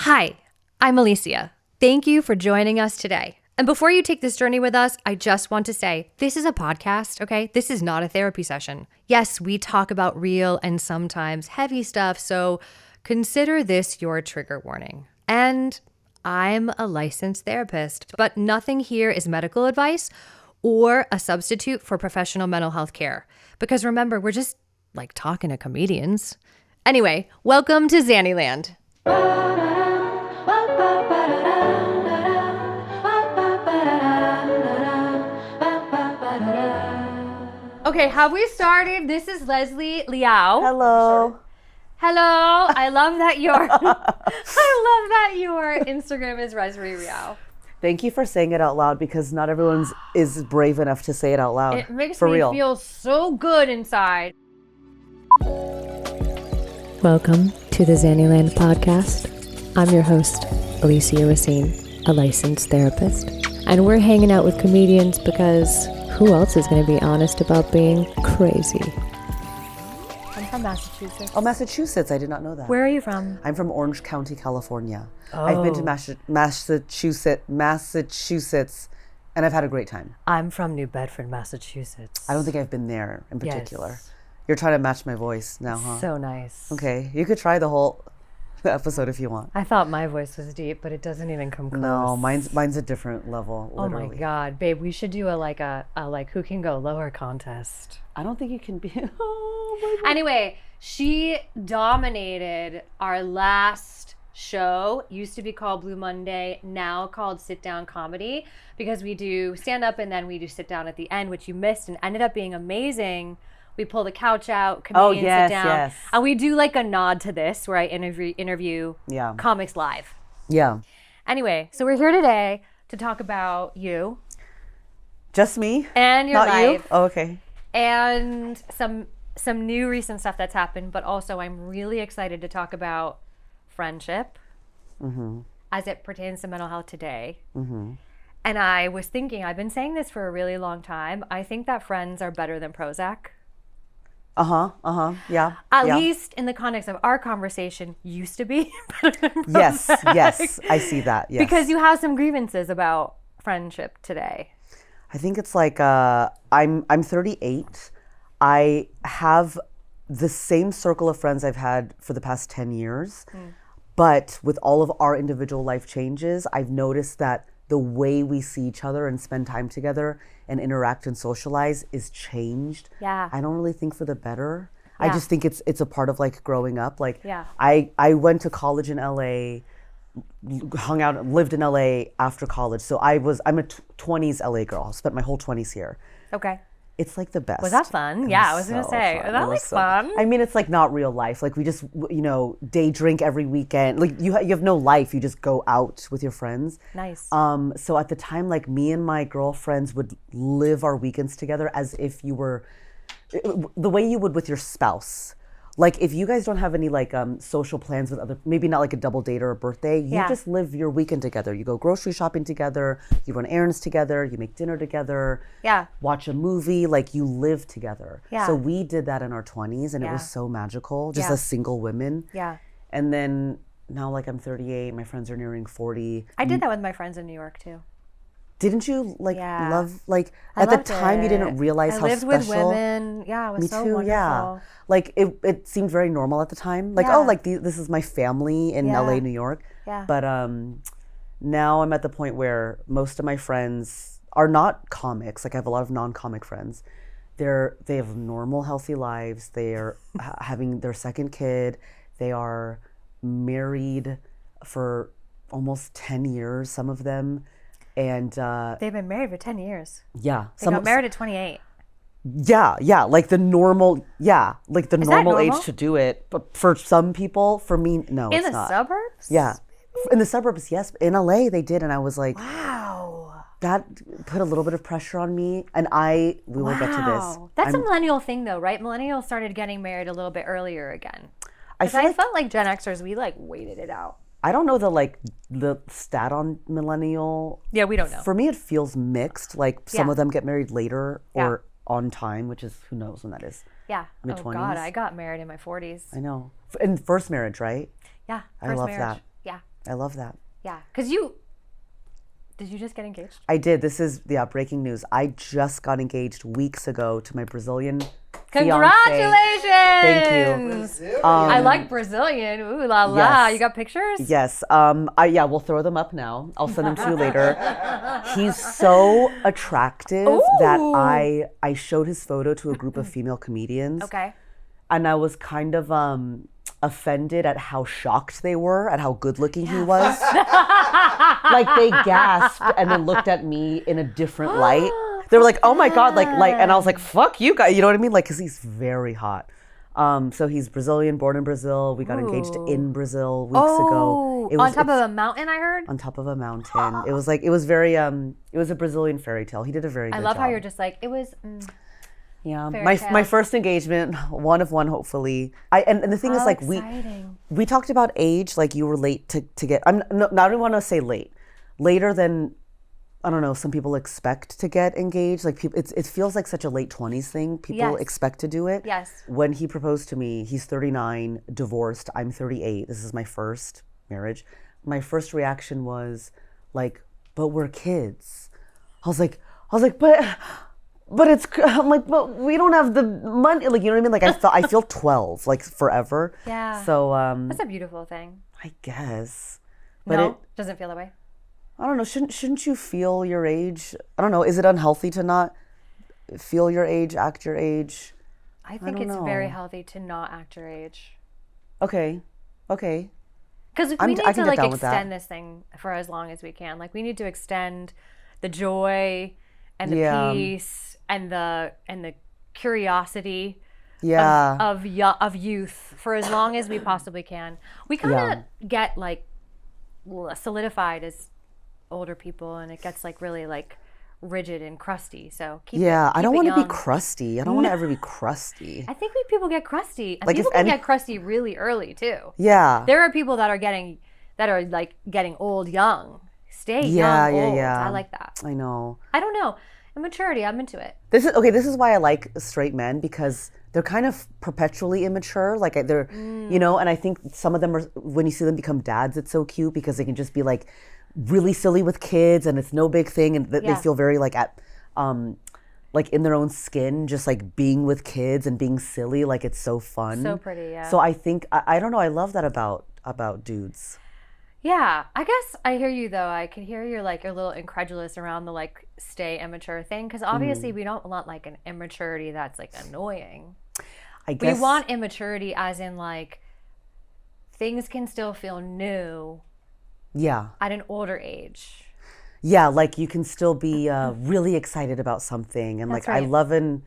Hi, I'm Alicia. Thank you for joining us today. And before you take this journey with us, I just want to say this is a podcast, okay? This is not a therapy session. Yes, we talk about real and sometimes heavy stuff, so consider this your trigger warning. And I'm a licensed therapist, but nothing here is medical advice or a substitute for professional mental health care. Because remember, we're just like talking to comedians. Anyway, welcome to Xanyland. Okay, have we started? This is Leslie Liao. Hello. Hello. I love that your Instagram is Leslie Liao. Thank you for saying it out loud because not everyone is brave enough to say it out loud. It makes for me real. feel so good inside. Welcome to the Xanyland podcast. I'm your host, Alicia Racine, a licensed therapist. And we're hanging out with comedians because who else is going to be honest about being crazy? I'm from Massachusetts. Oh, Massachusetts. I did not know that. Where are you from? I'm from Orange County, California. Oh. I've been to Massachusetts, and I've had a great time. I'm from New Bedford, Massachusetts. I don't think I've been there in particular. Yes. You're trying to match my voice now, huh? So nice. Okay, you could try the whole episode if you want. I thought my voice was deep, but it doesn't even come close. No, mine's a different level. Literally. Oh my God, babe, we should do a who can go lower contest. I don't think you can be. Oh my God. Anyway, she dominated our last show. Used to be called Blue Monday, now called Sit Down Comedy, because we do stand up and then we do sit down at the end, which you missed and ended up being amazing. We pull the couch out, comedians sit down. Yes. And we do like a nod to this where I interview comics live. Yeah. Anyway, so we're here today to talk about you. Just me? And your Not life. you? Oh, okay. And some new recent stuff that's happened, but also I'm really excited to talk about friendship as it pertains to mental health today. And I was thinking, I've been saying this for a really long time. I think that friends are better than Prozac. Yeah. At least in the context of our conversation, used to be better than Prozac. Yes. I see that. Yes. Because you have some grievances about friendship today. I think it's like I'm 38. I have the same circle of friends I've had for the past 10 years. But with all of our individual life changes, I've noticed that the way we see each other and spend time together and interact and socialize is changed. Yeah. I don't really think for the better. Yeah. I just think it's a part of like growing up. Like Yeah. I went to college in LA, hung out, lived in LA after college. So I'm a 20s LA girl. Spent my whole 20s here. Okay. It's like the best. Was that fun? Yeah, I was going to say. Was that like fun? I mean, it's like not real life. Like we just, day drink every weekend. Like you have no life. You just go out with your friends. Nice. So at the time, like me and my girlfriends would live our weekends together as if you were, the way you would with your spouse. Like if you guys don't have any like social plans with other, maybe not like a double date or a birthday, you just live your weekend together. You go grocery shopping together, you run errands together, you make dinner together, watch a movie, like you live together. Yeah. So we did that in our 20s and it was so magical, just as single women. Yeah. And then now like I'm 38, my friends are nearing 40. I did that with my friends in New York too. Didn't you love, like at the time you didn't realize how special? I lived with women. Yeah, it was so wonderful. Yeah. Like it seemed very normal at the time. Like, oh, like this is my family in LA, New York. Yeah. But now I'm at the point where most of my friends are not comics. Like I have a lot of non-comic friends. They have normal, healthy lives. They are having their second kid. They are married for almost 10 years, some of them. And they've been married for 10 years. Yeah. They got married at 28. Yeah, like the normal, normal age normal? to do it. But for some people, for me, no, In it's the not. suburbs? Yeah. In the suburbs, yes. In LA, they did. And I was like, Wow. that put a little bit of pressure on me. And we will get to this. That's a millennial thing though, right? Millennials started getting married a little bit earlier again. I felt like Gen Xers, we like waited it out. I don't know the stat on millennial. Yeah, we don't know. For me, it feels mixed. Like some of them get married later or on time, which is, who knows when that is. Yeah. Mid-20s. Oh God, I got married in my 40s. I know. In first marriage, right? Yeah. I love that. Yeah. I love that. Yeah, because did you just get engaged? I did. This is breaking news. I just got engaged weeks ago to my Brazilian Congratulations! Fiance. Thank you. I like Brazilian. Ooh la la. Yes. You got pictures? Yes. We'll throw them up now. I'll send them to you later. He's so attractive that I showed his photo to a group of female comedians. Okay. And I was kind of offended at how shocked they were at how good looking he was. Like they gasped and then looked at me in a different light. They were like, "Oh my God!" Like, and I was like, "Fuck you guys!" You know what I mean? Like, because he's very hot. So he's Brazilian, born in Brazil. We got engaged in Brazil weeks ago. On top of a mountain, I heard. On top of a mountain. It was very it was a Brazilian fairy tale. He did a very good job. I love how you're just like it was. Yeah, my first engagement, one of one, hopefully. And the thing is, like, we talked about age, like you were late to get. I don't want to say late, later than, I don't know, some people expect to get engaged. Like people, it feels like such a late 20s thing. People expect to do it. Yes. When he proposed to me, he's 39, divorced. I'm 38. This is my first marriage. My first reaction was like, "But we're kids." I was like, I'm like, but we don't have the money. Like, you know what I mean? Like, I feel 12, like forever. Yeah. So, that's a beautiful thing. I guess. But No, doesn't feel that way. I don't know. Shouldn't you feel your age? I don't know. Is it unhealthy to not feel your age, act your age? I think it's very healthy to not act your age. Okay. Because we need to like extend this thing for as long as we can. Like we need to extend the joy and the peace and the curiosity of youth for as long as we possibly can. We kind of get like solidified as older people, and it gets like really like rigid and crusty. So keep I don't want to be crusty. I don't want to ever be crusty. I think people get crusty, and like people can get crusty really early too. Yeah, there are people that are getting old young. Stay young, old. I like that. I know. I don't know. Immaturity, I'm into it. This is why I like straight men, because they're kind of perpetually immature. Like they're, you know, and I think some of them are, when you see them become dads, it's so cute because they can just be like really silly with kids and it's no big thing, and they feel very like like in their own skin, just like being with kids and being silly. Like it's so fun. So pretty, yeah. So I think, I don't know, I love that about dudes. Yeah, I guess I hear you though. I can hear you're like a little incredulous around the like stay immature thing, because obviously we don't want like an immaturity that's like annoying. I guess we want immaturity as in like things can still feel new. Yeah. At an older age. Yeah, like you can still be really excited about something, and that's like right. I love an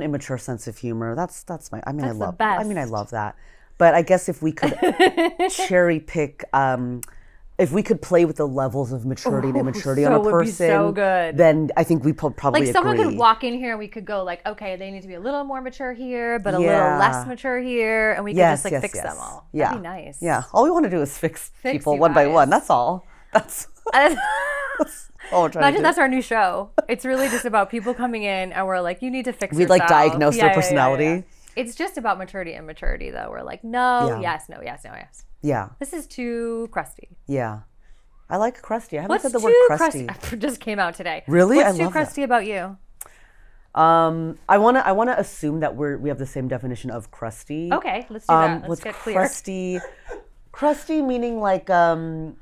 immature sense of humor. That's my. I mean, I love that. But I guess if we could cherry pick, if we could play with the levels of maturity and immaturity on a person, so good. Then I think we probably like someone could walk in here and we could go like, okay, they need to be a little more mature here, but a little less mature here, and we could just like fix them all. Yeah. That'd be nice. Yeah, all we want to do is fix people one by one. That's all. That's all we're trying Imagine to do. That's our new show. It's really just about people coming in and we're like, you need to fix yourself. We like diagnose their personality. Yeah. It's just about maturity and immaturity, though. We're like, no, yes, no, yes, no, yes. Yeah. This is too crusty. Yeah. I like crusty. I haven't said the word crusty. Just came out today. Really? What's too crusty about you? I wanna assume that we have the same definition of crusty. Okay, let's do that. Let's get clear. Crusty meaning like some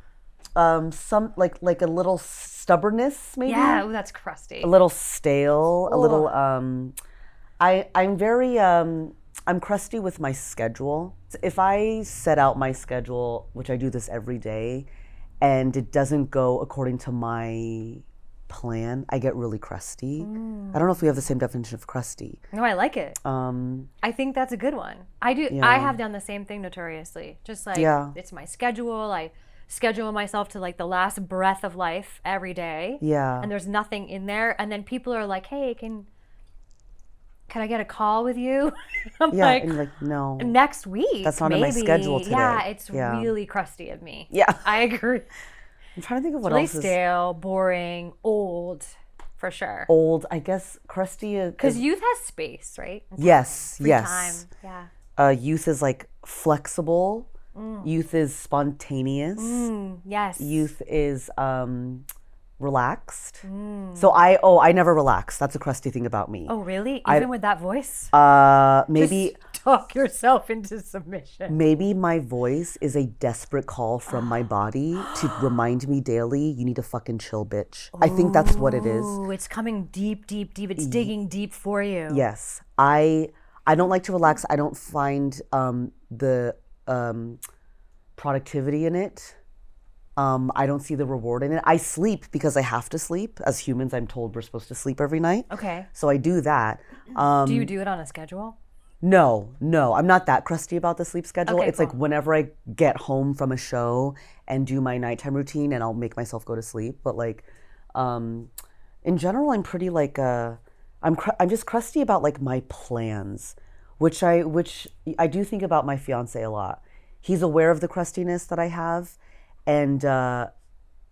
like a little stubbornness, maybe. Yeah, that's crusty. A little stale. Ooh. A little. I'm crusty with my schedule. If I set out my schedule, which I do this every day, and it doesn't go according to my plan, I get really crusty. I don't know if we have the same definition of crusty. No, I like it. I think that's a good one. I do. Yeah. I have done the same thing notoriously. Just like it's my schedule. I schedule myself to like the last breath of life every day. Yeah. And there's nothing in there. And then people are like, hey, can I get a call with you? I'm like, and like, no. Next week, that's not maybe. In my schedule today. Yeah, it's really crusty of me. Yeah. I agree. I'm trying to think of what really else is stale, boring, old, for sure. Old, I guess crusty is... Because youth has space, right? Yes, free time. Yeah. Youth is like flexible. Youth is spontaneous. Yes. Youth is relaxed. So I never relax. That's a crusty thing about me. Oh, really? Even with that voice? Maybe Just talk yourself into submission. maybe my voice is a desperate call from my body to remind me daily, you need to fucking chill, bitch. I think that's what it is. Ooh, it's coming deep, deep, deep. It's digging deep for you. Yes. I don't like to relax. I don't find the productivity in it. I don't see the reward in it. I sleep because I have to sleep. As humans, I'm told we're supposed to sleep every night. Okay. So I do that. Do you do it on a schedule? No, I'm not that crusty about the sleep schedule. Okay, It's like whenever I get home from a show and do my nighttime routine, and I'll make myself go to sleep. But like, in general, I'm pretty like I'm just crusty about like my plans, which I do think about my fiance a lot. He's aware of the crustiness that I have, and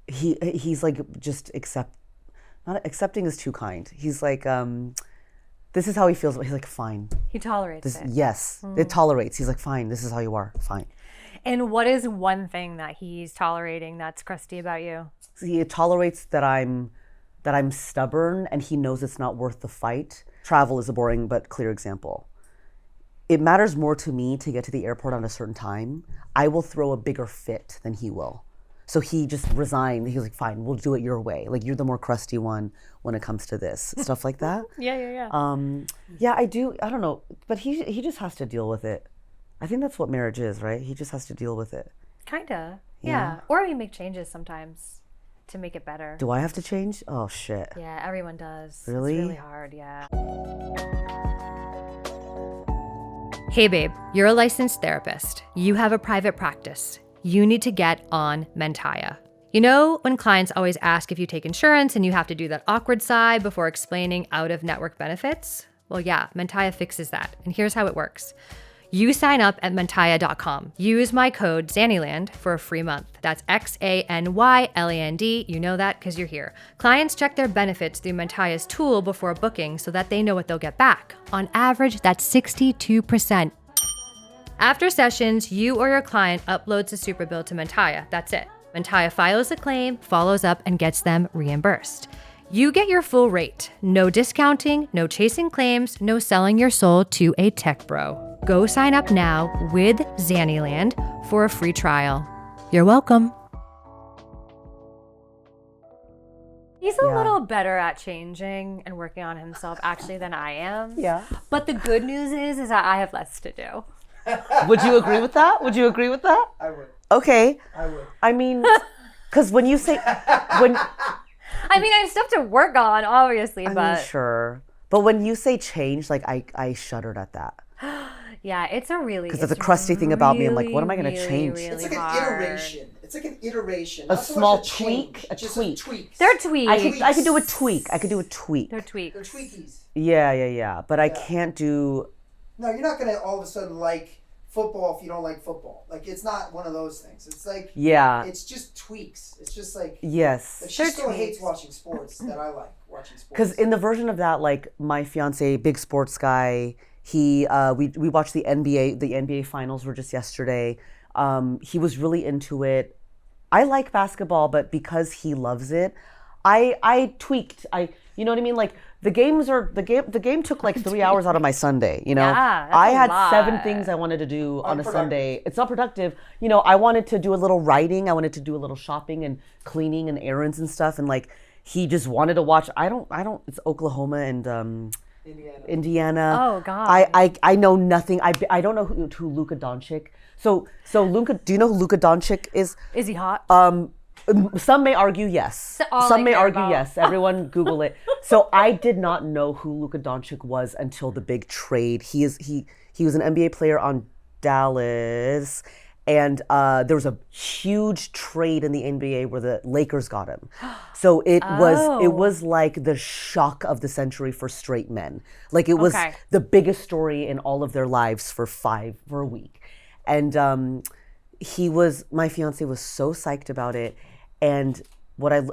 he's like just not accepting is too kind. He's like this is how he feels. He's like, fine. He tolerates it. Yes, it tolerates. He's like, fine. This is how you are. Fine. And what is one thing that he's tolerating that's crusty about you? He tolerates that I'm stubborn, and he knows it's not worth the fight. Travel is a boring but clear example. It matters more to me to get to the airport on a certain time. I will throw a bigger fit than he will. So he just resigned. He was like, fine, we'll do it your way. Like, you're the more crusty one when it comes to this. Stuff like that. Yeah. Yeah, I do. I don't know. But he just has to deal with it. I think that's what marriage is, right? He just has to deal with it. Kinda. Yeah. Or we make changes sometimes to make it better. Do I have to change? Oh, shit. Yeah, everyone does. Really? It's really hard, yeah. Hey babe, you're a licensed therapist. You have a private practice. You need to get on Mentaya. You know when clients always ask if you take insurance and you have to do that awkward sigh before explaining out-of-network benefits? Well, yeah, Mentaya fixes that. And here's how it works. You sign up at Mentaya.com. Use my code Xanyland for a free month. That's XANYLAND. You know that because you're here. Clients check their benefits through Mentaya's tool before booking so that they know what they'll get back. On average, that's 62%. After sessions, you or your client uploads a super bill to Mentaya. That's it. Mentaya files a claim, follows up, and gets them reimbursed. You get your full rate. No discounting, no chasing claims, no selling your soul to a tech bro. Go sign up now with Xanyland for a free trial. You're welcome. He's a little better at changing and working on himself actually than I am. Yeah. But the good news is that I have less to do. Would you agree with that? I would. Okay. I would. I mean, because when you say, I mean, I have stuff to work on, obviously, I but mean, sure. But when you say change, like I shuddered at that. yeah, it's a really Because it's a crusty thing about me. I'm like, what am I going to really, change? really It's like hard. an iteration. It's like an iteration. A Not so small much tweak, change, a just tweak. tweaks. They're tweaks. I could do a tweak. They're tweaks. They're tweakies. Yeah. But I can't do. No, you're not gonna all of a sudden like football if you don't like football. Like, it's not one of those things. It's like, Yeah. it's just tweaks. It's just like, Yes. like she They're still hates tweaks. watching sports that I like watching sports. Because in the version of that, like my fiance, big sports guy, we watched the NBA. The NBA finals were just yesterday. He was really into it. I like basketball, but because he loves it, I tweaked. You know what I mean? Like the game took like 3 hours out of my Sunday. You know, Yeah, that's I a had lot. 7 things I wanted to do on a Unproductive. Sunday. It's not productive. You know, I wanted to do a little writing. I wanted to do a little shopping and cleaning and errands and stuff. And like he just wanted to watch. I don't. It's Oklahoma and Indiana. Oh, God. I know nothing. I don't know who Luka Doncic. So Luka, do you know who Luka Doncic is? Is he hot? Some may argue yes. all Some I may care argue about. yes. Everyone Google it. So I did not know who Luka Doncic was until the big trade. He was an NBA player on Dallas, and there was a huge trade in the NBA where the Lakers got him. So it was like the shock of the century for straight men. Like it was Okay. the biggest story in all of their lives for a week. And my fiance was so psyched about it. And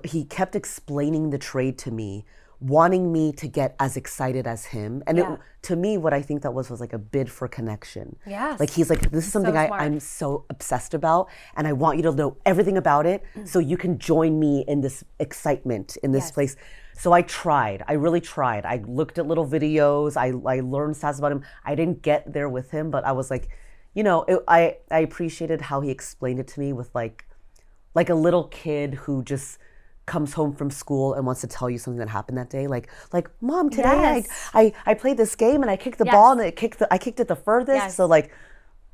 he kept explaining the trade to me wanting me to get as excited as him. And Yeah. to me, what I think that was like a bid for connection. Yes. Like he's like, this is something smart. I'm so obsessed about, and I want you to know everything about it so you can join me in this excitement in this Yes. place. So I tried. I really tried. I looked at little videos. I learned stats about him. I didn't get there with him, but I was like, I appreciated how he explained it to me with like a little kid who just comes home from school and wants to tell you something that happened that day. Like Mom, today Yes. I played this game and I kicked the Yes. ball and I kicked it the furthest. Yes. So like,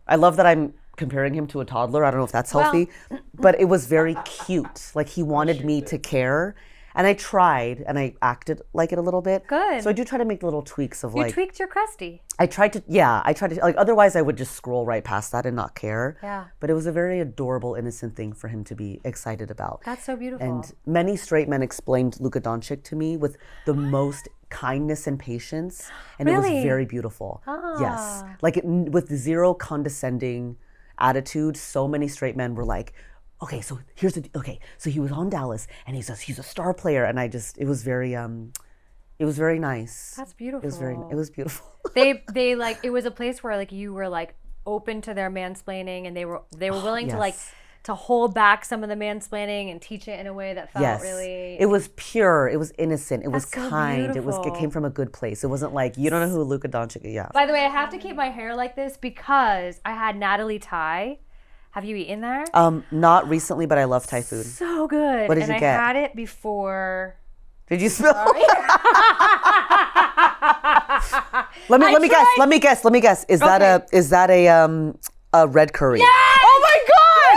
I love that I'm comparing him to a toddler. I don't know if that's healthy, but it was very cute. Like he wanted me to care. And I tried and I acted like it a little bit. Good. So I do try to make little tweaks of You like, tweaked your Crusty. I tried to, like, otherwise I would just scroll right past that and not care. Yeah. But it was a very adorable, innocent thing for him to be excited about. That's so beautiful. And many straight men explained Luka Doncic to me with the most kindness and patience. And it Really? was very beautiful. Yes. Like with zero condescending attitude, so many straight men were like, okay, so so he was on Dallas and he's a star player. And it was very nice. That's beautiful. It was beautiful. They like, it was a place where like you were like open to their mansplaining, and they were willing to like Yes. to hold back some of the mansplaining and teach it in a way that felt really. It was pure. It was innocent. It was That's so kind. It beautiful. came from a good place. It wasn't like, you don't know who Luka Doncic is. Yeah. By the way, I have to keep my hair like this because I had Natalie Thai. Have you eaten there? Not recently, but I love Thai food. So good. What did and you get? I had it before. Did you smell? Let me guess. Is that a red curry? Yes! Oh my god!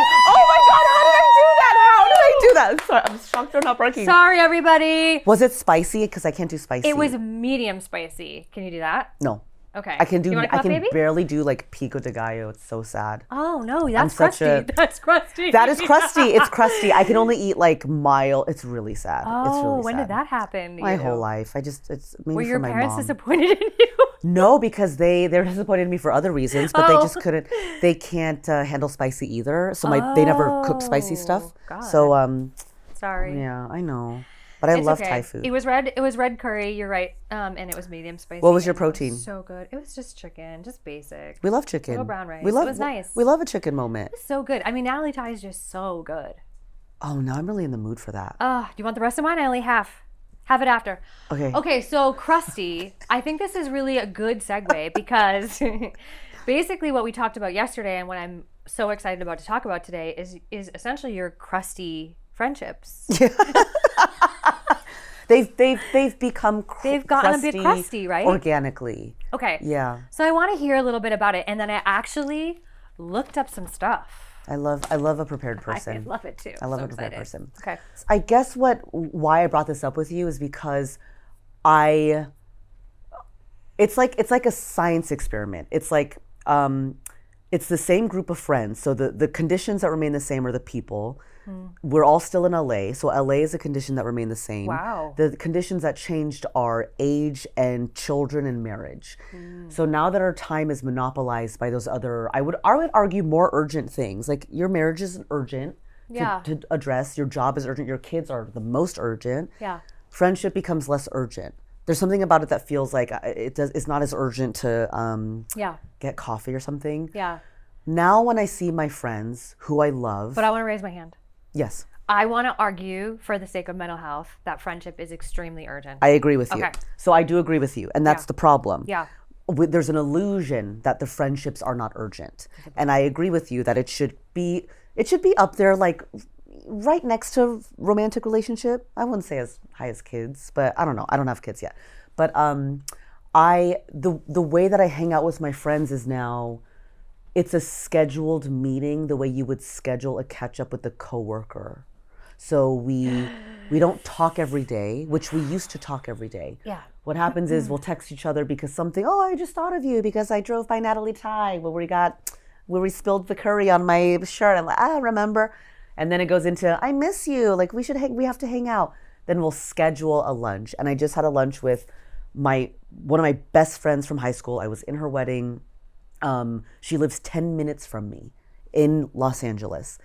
How did I do that? I'm sorry. I'm shocked they're not barking. Sorry, everybody. Was it spicy? Because I can't do spicy. It was medium spicy. Can you do that? No. Okay. I can do. You want to come I up, can baby? barely do like pico de gallo. It's so sad. Oh no, that's such crusty. That's crusty. That is crusty. It's crusty. I can only eat like mild. It's really sad. It's Oh, really when sad. did that happen? to My you? whole life. It's maybe Were for your my parents mom. disappointed in you? No, because they're disappointed in me for other reasons, but they Oh. just couldn't. They can't handle spicy either. So they never cooked spicy stuff. God. So Sorry. yeah, I know. But I It's love okay. Thai food. It was red curry. You're right. And it was medium spicy. What was your and it was protein? so good. It was just chicken, just basic. We love chicken. Little brown rice. We love. It was nice. We love a chicken moment. So good. I mean, Natalie Thai is just so good. Oh, now I'm really in the mood for that. Do you want the rest of mine? I only half. Have it after. Okay. Okay, so Crusty, I think this is really a good segue because basically what we talked about yesterday and what I'm so excited about to talk about today is essentially your crusty friendships. They've become They've gotten a bit crusty, right? Organically. Okay. Yeah. So I want to hear a little bit about it, and then I actually looked up some stuff. I love a prepared I person. love it too. I love So a prepared excited. person. Okay. I guess why I brought this up with you is because it's like a science experiment. It's like it's the same group of friends. So the conditions that remain the same are the people. We're all still in LA. So LA is a condition that remained the same. Wow. The conditions that changed are age and children and marriage. So now that our time is monopolized by those other, I would argue more urgent things. Like your marriage isn't urgent Yeah. to address. Your job is urgent. Your kids are the most urgent. Yeah. Friendship becomes less urgent. There's something about it that feels like it's not as urgent to Yeah. get coffee or something. Yeah. Now when I see my friends who I love, But I want to raise my hand. yes, I want to argue, for the sake of mental health, that friendship is extremely urgent. I agree with you. Okay. So I do agree with you, and that's the problem. Yeah. There's an illusion that the friendships are not urgent, and I agree with you that it should be up there, like right next to romantic relationship. I wouldn't say as high as kids, but I don't know. I don't have kids yet, but the way that I hang out with my friends is now. It's a scheduled meeting the way you would schedule a catch up with a coworker. So we don't talk every day, which we used to talk every day. Yeah. What happens is we'll text each other because something, I just thought of you because I drove by Natalie Thai where we spilled the curry on my shirt. I'm like, remember. And then it goes into, I miss you. Like we have to hang out. Then we'll schedule a lunch. And I just had a lunch with one of my best friends from high school. I was in her wedding. She lives 10 minutes from me in Los Angeles.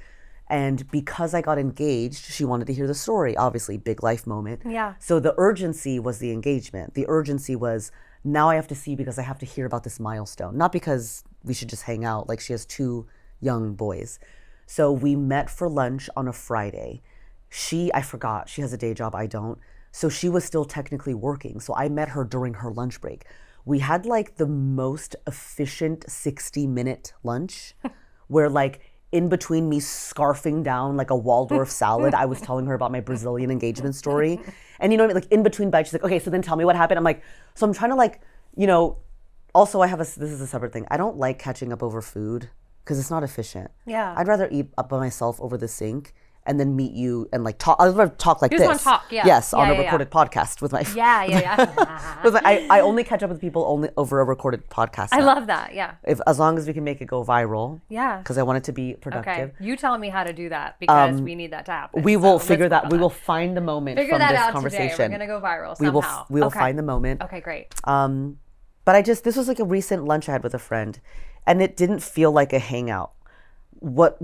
And because I got engaged, she wanted to hear the story. Obviously, big life moment. Yeah. So the urgency was the engagement. The urgency was, now I have to see because I have to hear about this milestone. Not because we should just hang out. Like, she has 2 young boys. So we met for lunch on a Friday. I forgot, she has a day job, I don't. So she was still technically working. So I met her during her lunch break. We had like the most efficient 60-minute lunch where like in between me scarfing down like a Waldorf salad, I was telling her about my Brazilian engagement story. And you know what I mean? Like in between bites, she's like, okay, so then tell me what happened. I'm like, so I'm trying to like, you know, also this is a separate thing. I don't like catching up over food because it's not efficient. Yeah. I'd rather eat up by myself over the sink and then meet you and like talk. I'd rather talk like You this. just want to talk, yeah. Yes, on Yeah, a yeah, recorded podcast with my Yeah. But I only catch up with people only over a recorded podcast. I now. love that. Yeah. As long as we can make it go viral. Yeah. Because I want it to be productive. Okay. You tell me how to do that because we need that to happen. We will So figure let's work that. on We that. will find the moment Figure from that this out conversation. today. We're gonna go viral We will. somehow. We will Okay. find the moment. Okay, great. But this was like a recent lunch I had with a friend, and it didn't feel like a hangout. What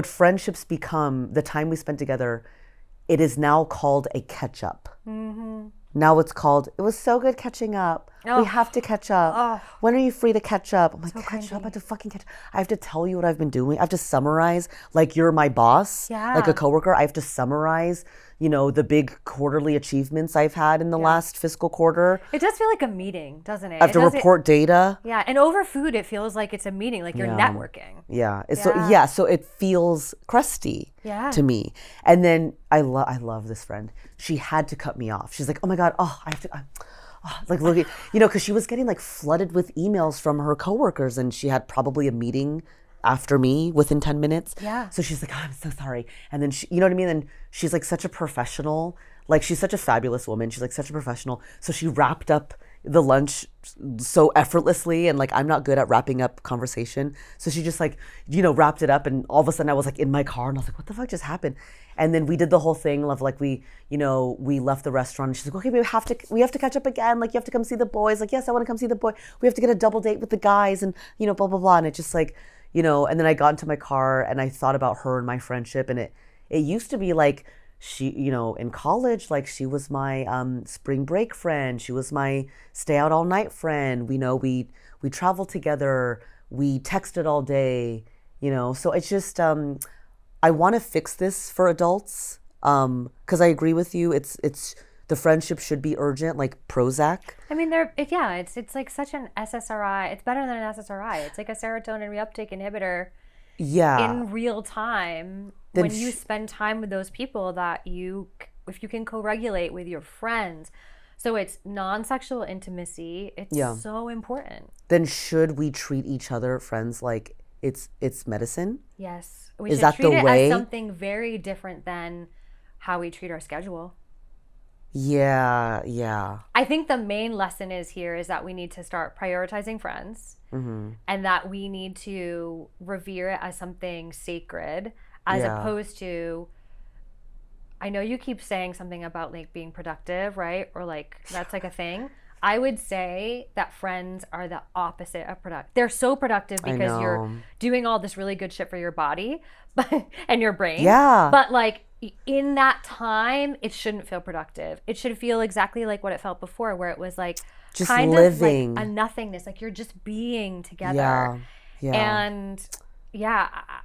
friendships become, the time we spent together, it is now called a catch up. Mm-hmm. Now it's called, it was so good catching up. Oh. We have to catch up. Oh. When are you free to catch up? I'm like, So catch up? I cringy. have to fucking catch up. I have to tell you what I've been doing. I have to summarize, like you're my boss, like Yeah. a coworker. I have to summarize, you know, the big quarterly achievements I've had in the last fiscal quarter. It does feel like a meeting, doesn't it? I have to report data. Yeah, and over food, it feels like it's a meeting, like you're Yeah. networking. Yeah. Yeah. So it feels crusty Yeah. to me. And then I love this friend. She had to cut me off. She's like, oh my God, I have to, like look at, you know, because she was getting like flooded with emails from her coworkers and she had probably a meeting after me within 10 minutes. Yeah. So she's like, oh, I'm so sorry. And then she, you know what I mean? And she's like such a professional, like she's such a fabulous woman. She's like such a professional. So she wrapped up the lunch so effortlessly, and like I'm not good at wrapping up conversation. So she just like, you know, wrapped it up, and all of a sudden I was like in my car and I was like, what the fuck just happened? And then we did the whole thing of like we left the restaurant and she's like, okay, we have to catch up again. Like you have to come see the boys. Like, yes, I want to come see the boy. We have to get a double date with the guys and, you know, blah, blah, blah. And it just like, you know, and then I got into my car and I thought about her and my friendship, and it used to be like, she, you know, in college, like she was my spring break friend. She was my stay out all night friend. We know we traveled together. We texted all day, you know. So it's just, I want to fix this for adults because I agree with you. It's the friendship should be urgent, like Prozac. I mean, it's like such an SSRI. It's better than an SSRI. It's like a serotonin reuptake inhibitor. Yeah. In real time, Then when you spend time with those people that if you can co-regulate with your friends. So it's non-sexual intimacy. It's so important. Then should we treat each other, friends, like it's medicine? Yes. We Is should that treat the it way? as something very different than how we treat our schedule. Yeah. I think the main lesson is that we need to start prioritizing friends, and that we need to revere it as something sacred, as opposed to, I know you keep saying something about like being productive, right? Or like that's like a thing. I would say that friends are the opposite of productive. They're so productive because you're doing all this really good shit for your body and your brain. Yeah. But like in that time, it shouldn't feel productive. It should feel exactly like what it felt before, where it was like Just kind living. of like a nothingness. Like you're just being together. Yeah. And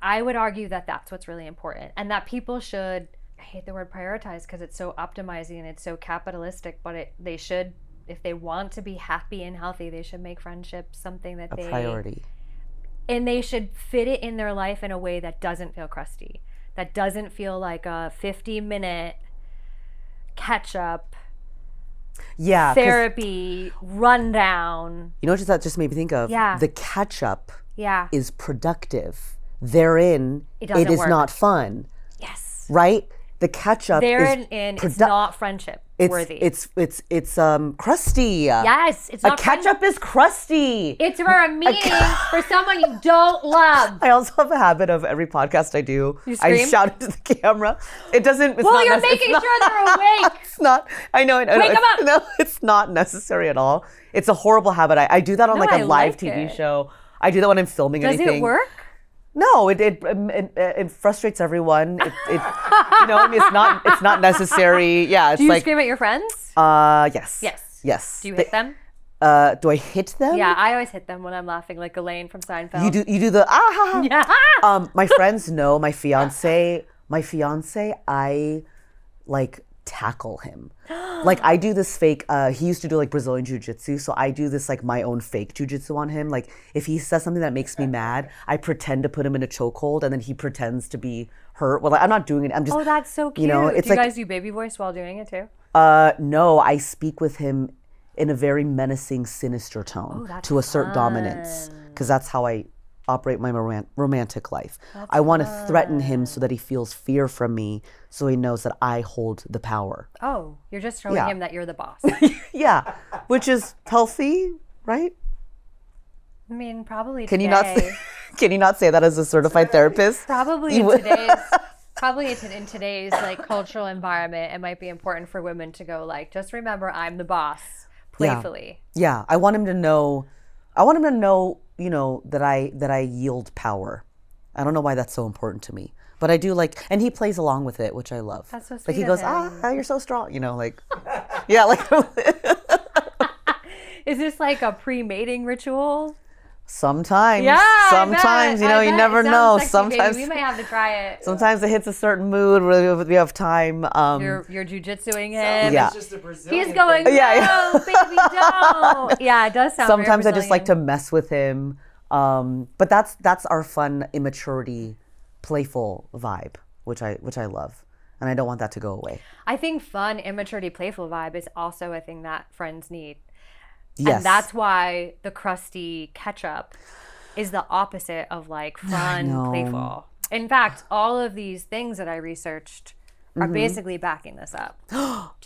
I would argue that that's what's really important. And that people should, I hate the word prioritize because it's so optimizing and it's so capitalistic, but they should, if they want to be happy and healthy, they should make friendships something that A priority. And they should fit it in their life in a way that doesn't feel crusty, that doesn't feel like a 50-minute catch up, therapy, rundown. You know what that just made me think of? Yeah. The catch up Yeah. is productive. Therein, It it doesn't is work. not fun, Yes. right? The catch up Therein, is it's not friendship worthy. It's crusty. Yes, it's A not catch up is crusty. It's for a meeting for someone you don't love. I also have a habit of every podcast I do, You I scream? shout into the camera. It doesn't. It's Well, not you're it's making not- sure they're awake. It's not. I know. Wake 'em up. No, it's not necessary at all. It's a horrible habit. I do that on No, like a I live like TV it. show. I do that when I'm filming Does anything. it work? No, it frustrates everyone. I mean, it's not necessary. Yeah, it's Do you like scream at your friends? yes. Yes. Yes. Do you hit them? Do I hit them? Yeah, I always hit them when I'm laughing, like Elaine from Seinfeld. You do the ah. Yeah. My friends know my fiance, I like tackle him. Like I do this fake, he used to do like Brazilian jiu-jitsu, so I do this like my own fake jiu-jitsu on him. Like if he says something that makes me mad, I pretend to put him in a chokehold and then he pretends to be hurt. Well, like, I'm not doing it. I'm just Oh, that's so cute. It's do you like, guys do baby voice while doing it too? no, I speak with him in a very menacing, sinister tone to assert dominance, because that's how I operate my romantic life. I want to threaten him so that he feels fear from me, so he knows that I hold the power. Oh, you're just showing him that you're the boss. Yeah, which is healthy, right? I mean, probably Can today. Can you not say that as a certified therapist? Probably in today's like cultural environment, it might be important for women to go like, just remember, I'm the boss, playfully. Yeah. I want him to know. That I yield power. I don't know why that's so important to me, but I do like, and he plays along with it, which I love. That's so sweet. Like he of goes, him. you're so strong. Like, yeah, like. Is this like a pre-mating ritual? Sometimes. Yeah. Sometimes, I you bet. never It sounds know. sexy, Sometimes baby. We may have to try it. Sometimes it hits a certain mood where we have time. You're jujitsuing him. Yeah. It's just a Brazilian He's going, thing. no, baby, don't. Yeah, it does sound very Sometimes I just like to Brazilian. mess with him. But that's our fun immaturity, playful vibe, which I love. And I don't want that to go away. I think fun, immaturity, playful vibe is also a thing that friends need. Yes. And that's why the Crusty ketchup is the opposite of like fun, playful. In fact, all of these things that I researched are basically backing this up. Do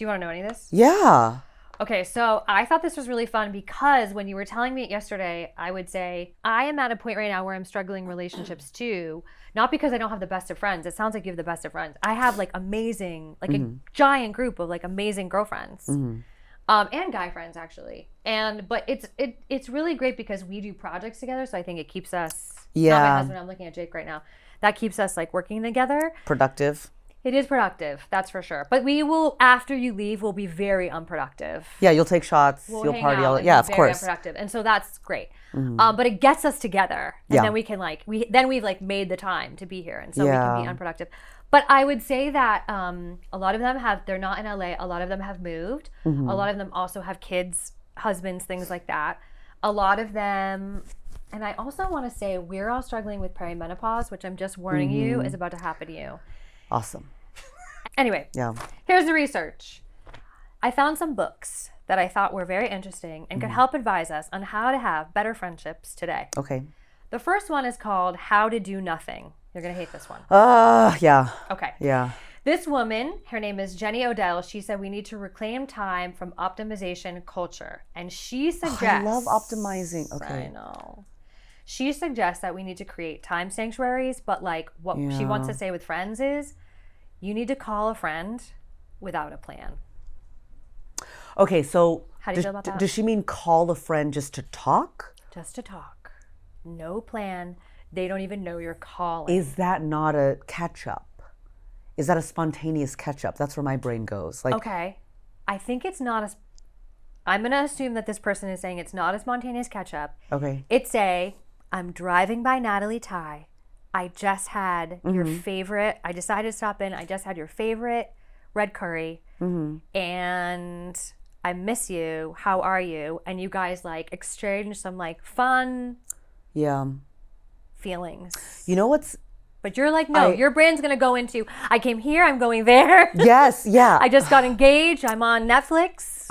you want to know any of this? Yeah. Okay, so I thought this was really fun because when you were telling me it yesterday, I would say, I am at a point right now where I'm struggling relationships too. Not because I don't have the best of friends. It sounds like you have the best of friends. I have like amazing, like a giant group of like amazing girlfriends. And guy friends actually. But it's really great because we do projects together. So I think it keeps us, not my husband, I'm looking at Jake right now. That keeps us like working together. Productive. It is productive, that's for sure. But we will, after you leave, we'll be very unproductive. Yeah, you'll take shots, We'll you'll hang party. out and Yeah, be of very course. unproductive. And so that's great. But it gets us together. And Yeah. then we can like, we've like made the time to be here. And so we Yeah. can be unproductive. But I would say that a lot of them they're not in LA. A lot of them have moved. A lot of them also have kids, husbands, things like that. A lot of them, and I also want to say we're all struggling with perimenopause, which I'm just warning you is about to happen to you. Awesome. Anyway, Yeah. here's the research. I found some books that I thought were very interesting and could help advise us on how to have better friendships today. Okay. The first one is called How to Do Nothing. You're going to hate this one. Yeah. Okay. Yeah. This woman, her name is Jenny Odell, she said we need to reclaim time from optimization culture. And she suggests... I love optimizing. Okay. I know. She suggests that we need to create time sanctuaries, but like what she wants to say with friends is you need to call a friend without a plan. Okay, so How do you feel about that? does she mean call a friend just to talk? Just to talk. No plan. They don't even know you're calling. Is that not a catch up? Is that a spontaneous catch up? That's where my brain goes. Like, Okay. I think it's not a... I'm going to assume that this person is saying it's not a spontaneous catch up. okay. It's I'm driving by Natalie Ty. I just had your favorite, I decided to stop in. I just had your favorite red curry. And I miss you. How are you? And you guys like exchange some like fun Yeah. feelings. You know what's... But you're like, no, your brain's going to go into, I came here, I'm going there. Yes, yeah. I just got engaged. I'm on Netflix.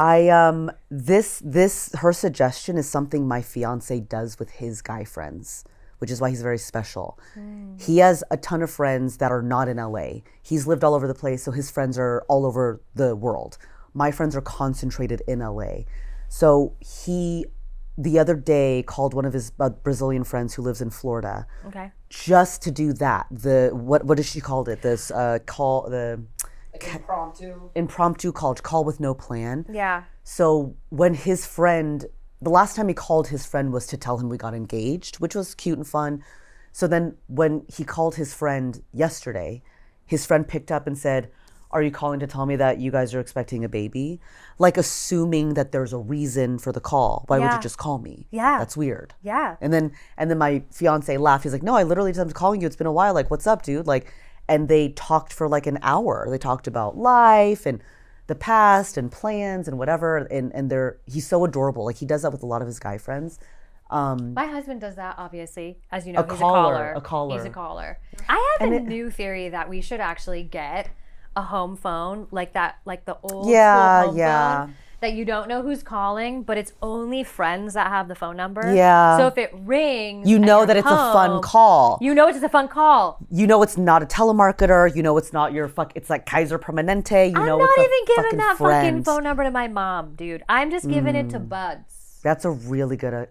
Her suggestion is something my fiance does with his guy friends, which is why he's very special. He has a ton of friends that are not in LA. He's lived all over the place, so his friends are all over the world. My friends are concentrated in LA. So he, the other day, called one of his Brazilian friends who lives in Florida. Okay. Just to do that. What does she called it? This call, the impromptu call with no plan. Yeah. So when his friend, the last time he called his friend was to tell him we got engaged, which was cute and fun. So then when he called his friend yesterday, his friend picked up and said, are you calling to tell me that you guys are expecting a baby? Like assuming that there's a reason for the call. Why would you just call me? Yeah. That's weird. Yeah. And then my fiance laughed. He's like, no, I literally just am calling you. It's been a while. Like, what's up, dude? Like, and they talked for like an hour. They talked about life and the past and plans and whatever. And he's so adorable. Like he does that with a lot of his guy friends. My husband does that, obviously. As you know, he's caller. a caller. He's a caller. I have a new theory that we should actually get a home phone like that, like the old school home phone that you don't know who's calling, but it's only friends that have the phone number. Yeah. So if it rings, you know that it's a fun call. You know it's a fun call. You know it's not a telemarketer. You know it's not your it's like Kaiser Permanente. You know I'm not it's even giving that friend. fucking phone number to my mom, dude. I'm just giving it to buds. That's a really good.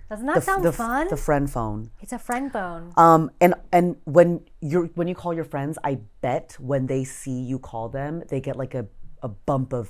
Doesn't that sound fun? The friend phone. It's a friend phone. And when you call your friends, I bet when they see you call them, they get like a bump of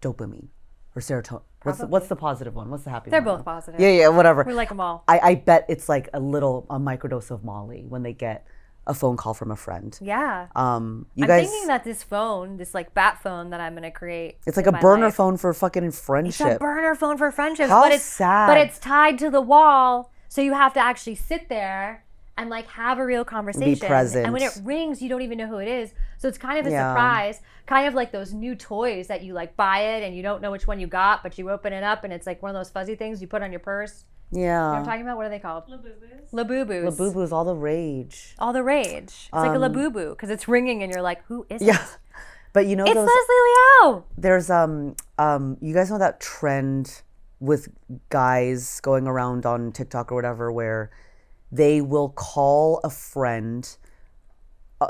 dopamine or serotonin. What's the positive one? What's the happy one? They're both positive. Yeah, whatever. We like them all. I bet it's like a microdose of Molly when they get a phone call from a friend. Yeah. I'm thinking that this phone, this like bat phone that I'm gonna create. It's like a burner phone for fucking friendship. It's a burner phone for friendships. How but it's sad. But it's tied to the wall, so you have to actually sit there and like have a real conversation. Be present. And when it rings, you don't even know who it is. So it's kind of a surprise, kind of like those new toys that you like buy it and you don't know which one you got, but you open it up and it's like one of those fuzzy things you put on your purse. Yeah. You know what I'm talking about? What are they called? Labubu's. Labubu's. Labubu's, all the rage. All the rage. It's like a Labubu because it's ringing and you're like, who is it? Yeah. But you know it's those, Leslie Liao. There's you guys know that trend with guys going around on TikTok or whatever where they will call a friend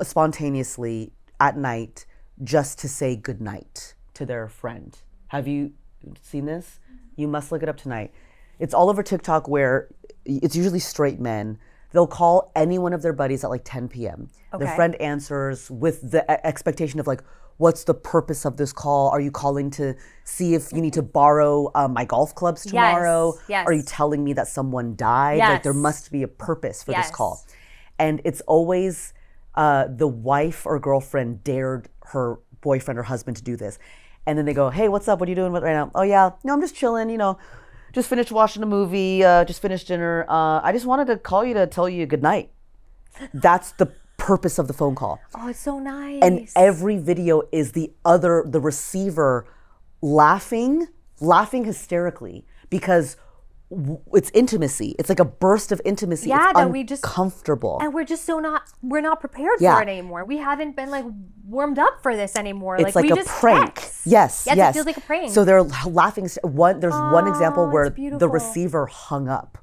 spontaneously at night just to say goodnight to their friend. Have you seen this? You must look it up tonight. It's all over TikTok where it's usually straight men. They'll call any one of their buddies at like 10 p.m. Okay. Their friend answers with the expectation of like, what's the purpose of this call? Are you calling to see if you need to borrow my golf clubs tomorrow? Yes. Are you telling me that someone died? Yes. Like there must be a purpose for this call. And it's always the wife or girlfriend dared her boyfriend or husband to do this. And then they go, hey, what's up? What are you doing right now? Oh yeah, no, I'm just chilling, just finished watching a movie, just finished dinner. I just wanted to call you to tell you good night. That's the purpose of the phone call. Oh, it's so nice. And every video is the receiver laughing hysterically because it's intimacy. It's like a burst of intimacy. Yeah, it's that we just comfortable. And we're just we're not prepared for it anymore. We haven't been like warmed up for this anymore. It's like we a just prank. text. Yes. It feels like a prank. So they're laughing. There's one example where the receiver hung up.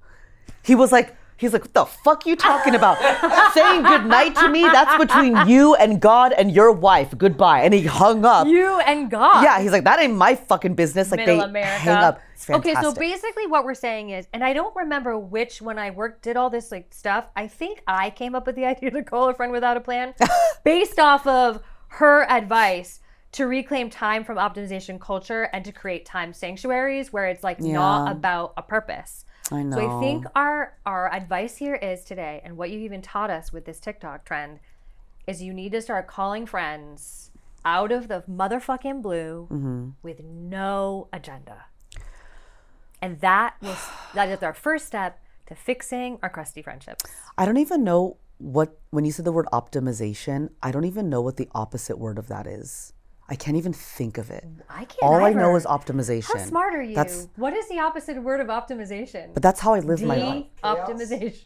He's like, what the fuck you talking about? Saying goodnight to me? That's between you and God and your wife. Goodbye. And he hung up. You and God. Yeah, he's like, that ain't my fucking business. Like, Middle they America. hang up. It's fantastic. Okay, so basically what we're saying is, and I don't remember which, when I did all this like stuff, I think I came up with the idea to call a friend without a plan based off of her advice to reclaim time from optimization culture and to create time sanctuaries where it's like not about a purpose. I know. So I think our advice here is today, and what you even taught us with this TikTok trend, is you need to start calling friends out of the motherfucking blue with no agenda. And that is our first step to fixing our crusty friendships. I don't even know when you said the word optimization, I don't even know what the opposite word of that is. I can't even think of it. I can't All either. I know is optimization. How smart are you? What is the opposite word of optimization? But that's how I live my life. Optimization.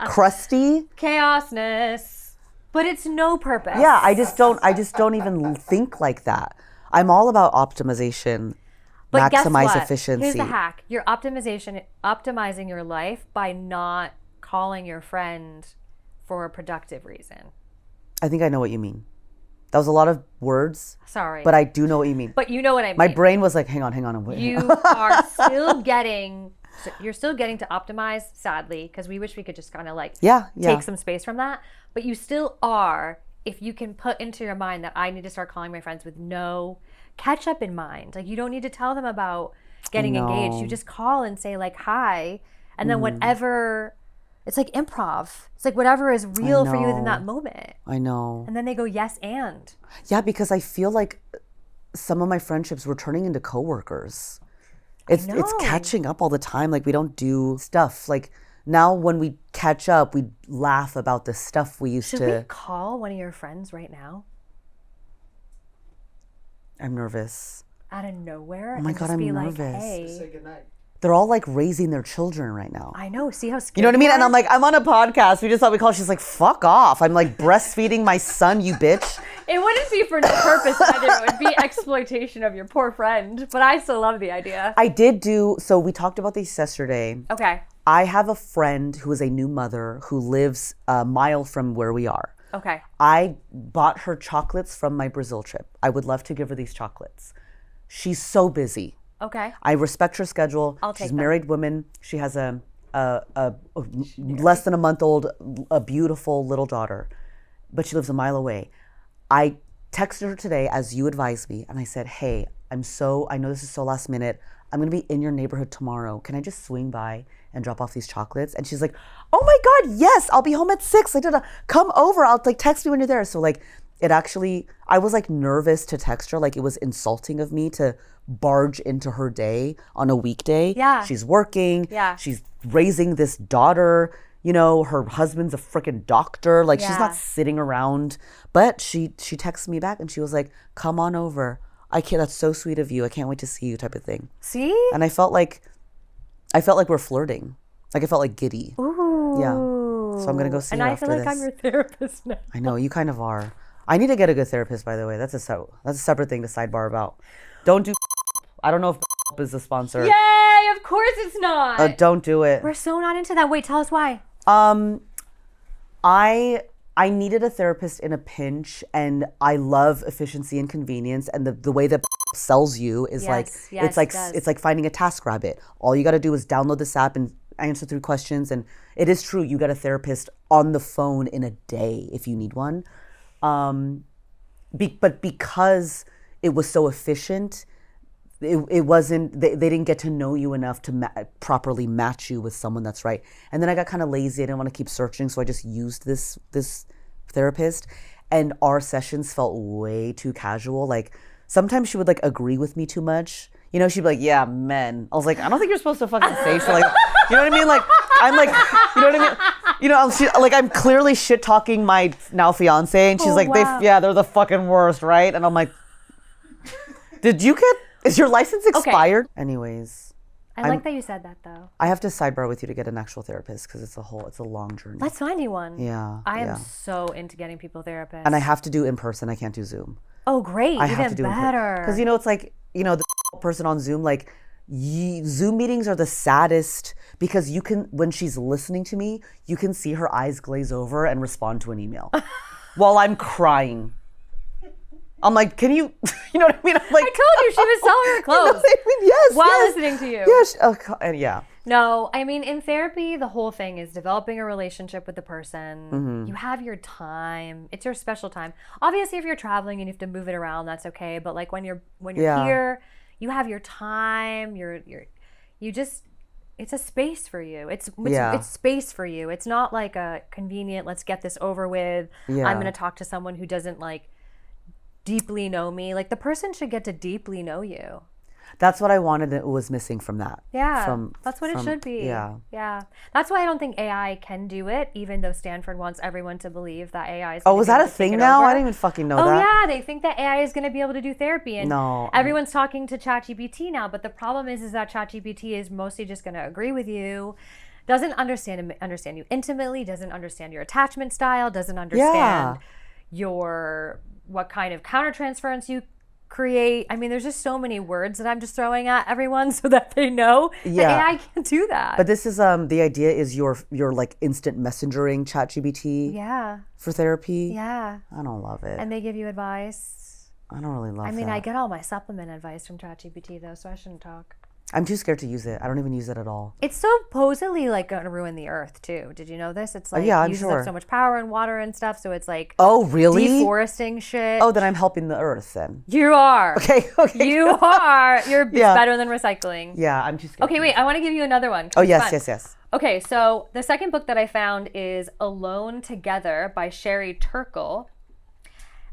Crusty. Chaosness. But it's no purpose. Yeah, I just don't even think like that. I'm all about optimization. But guess maximize what? efficiency. Here's the hack. You're optimizing your life by not calling your friend for a productive reason. I think I know what you mean. That was a lot of words. Sorry. But I do know what you mean. But you know what I mean. My brain was like, hang on, and wait. You are still getting to optimize, sadly, because we wish we could just kind of like take some space from that. But you still are, if you can put into your mind that I need to start calling my friends with no catch up in mind. Like you don't need to tell them about getting engaged. You just call and say like, hi. And then whatever, It's like improv. It's like whatever is real for you in that moment. I know. And then they go, yes, and. Yeah, because I feel like some of my friendships were turning into coworkers. It's catching up all the time. Like we don't do stuff. Like now when we catch up, we laugh about the stuff we used to. Should we call one of your friends right now? I'm nervous. Out of nowhere? Oh my God, I'm nervous. Like, hey. Say goodnight. They're all like raising their children right now. I know. See how scared You know what I mean? you And are? I'm like, I'm on a podcast. We just thought we call. She's like, fuck off. I'm like breastfeeding my son, you bitch. It wouldn't be for no purpose either. It would be exploitation of your poor friend. But I still love the idea. I did do, so we talked about this yesterday. Okay. I have a friend who is a new mother who lives a mile from where we are. Okay. I bought her chocolates from my Brazil trip. I would love to give her these chocolates. She's so busy. Okay. I respect her schedule. I'll take She's a them. married woman. She has a less than a month old, a beautiful little daughter, but she lives a mile away. I texted her today as you advised me, and I said, hey, I know this is so last minute. I'm gonna be in your neighborhood tomorrow. Can I just swing by and drop off these chocolates? And she's like, oh my God, yes, I'll be home at 6. Come over. I'll like text me when you're there. So like, it actually, I was like nervous to text her. Like it was insulting of me to barge into her day on a weekday. Yeah. She's working. Yeah. She's raising this daughter. You know, her husband's a freaking doctor. Like she's Yeah. not sitting around. But she texted me back and she was like, come on over. That's so sweet of you. I can't wait to see you, type of thing. See? And I felt like we're flirting. Like I felt like giddy. Ooh. Yeah. So I'm gonna go see And her I after feel like this. I'm your therapist now. I know, you kind of are. I need to get a good therapist, by the way. That's a separate thing to sidebar about. Don't do. I don't know if is a sponsor. Yay! Of course it's not. Don't do it. We're so not into that. Wait, tell us why. I needed a therapist in a pinch, and I love efficiency and convenience. And the way that sells you is Yes, it does. it's like finding a TaskRabbit. All you got to do is download this app and answer 3 questions, and it is true. You got a therapist on the phone in a day if you need one. But because it was so efficient, it wasn't. They didn't get to know you enough to properly match you with someone that's right. And then I got kind of lazy. I didn't want to keep searching, so I just used this therapist. And our sessions felt way too casual. Like sometimes she would like agree with me too much. You know, she'd be like, "Yeah, men." I was like, "I don't think you're supposed to fucking say shit like." You know what I mean? Like I'm like, you know what I mean? You know, I'm clearly shit talking my now fiance, and she's like, wow. they're the fucking worst, right? And I'm like, is your license expired? Anyways, I like that you said that though. I have to sidebar with you to get an actual therapist because it's a long journey. Let's find you one. Yeah, I am yeah. so into getting people therapists. And I have to do in person. I can't do Zoom. Oh, great. I Even have to do better. because it's like the person on Zoom, like Zoom meetings are the saddest because you can, when she's listening to me, you can see her eyes glaze over and respond to an email while I'm crying. I'm like, can you, you know what I mean? I'm like, I told you she was selling her clothes You know what I mean? Yes. while yes. listening to you. Yes. Yeah. No, I mean, in therapy, the whole thing is developing a relationship with the person. Mm-hmm. You have your time. It's your special time. Obviously, if you're traveling and you have to move it around, that's okay. But like when you're Yeah. here, you have your time. It's a space for you. It's space for you. It's not like a convenient, let's get this over with. Yeah. I'm going to talk to someone who doesn't like deeply know me. Like the person should get to deeply know you. That's what I wanted. It was missing from that. Yeah, that's what it should be. Yeah. Yeah. That's why I don't think AI can do it, even though Stanford wants everyone to believe that AI is Oh, is that a thing now? I didn't even fucking know that. Oh, yeah. They think that AI is going to be able to do therapy. And No. everyone's talking to ChatGPT now. But the problem is that ChatGPT is mostly just going to agree with you, doesn't understand you intimately, doesn't understand your attachment style, doesn't understand what kind of countertransference you create. I mean, there's just so many words that I'm just throwing at everyone so that they know that AI can't do that. But this is the idea is your like instant messengering ChatGPT yeah, for therapy. yeah. I don't love it. And they give you advice. I don't really love I mean, that. I get all my supplement advice from ChatGPT though, so I shouldn't talk. I'm too scared to use it. I don't even use it at all. It's supposedly like going to ruin the earth too. Did you know this? It's like yeah, I'm uses sure. up so much power and water and stuff. So it's like Oh, really? deforesting shit. Oh, then I'm helping the earth then. You are. Okay. You are. You're Yeah. better than recycling. Yeah, I'm too scared. Okay, wait. I want to give you another one. 'cause Oh, it's yes, fun. yes, yes. Okay, so the second book that I found is Alone Together by Sherry Turkle.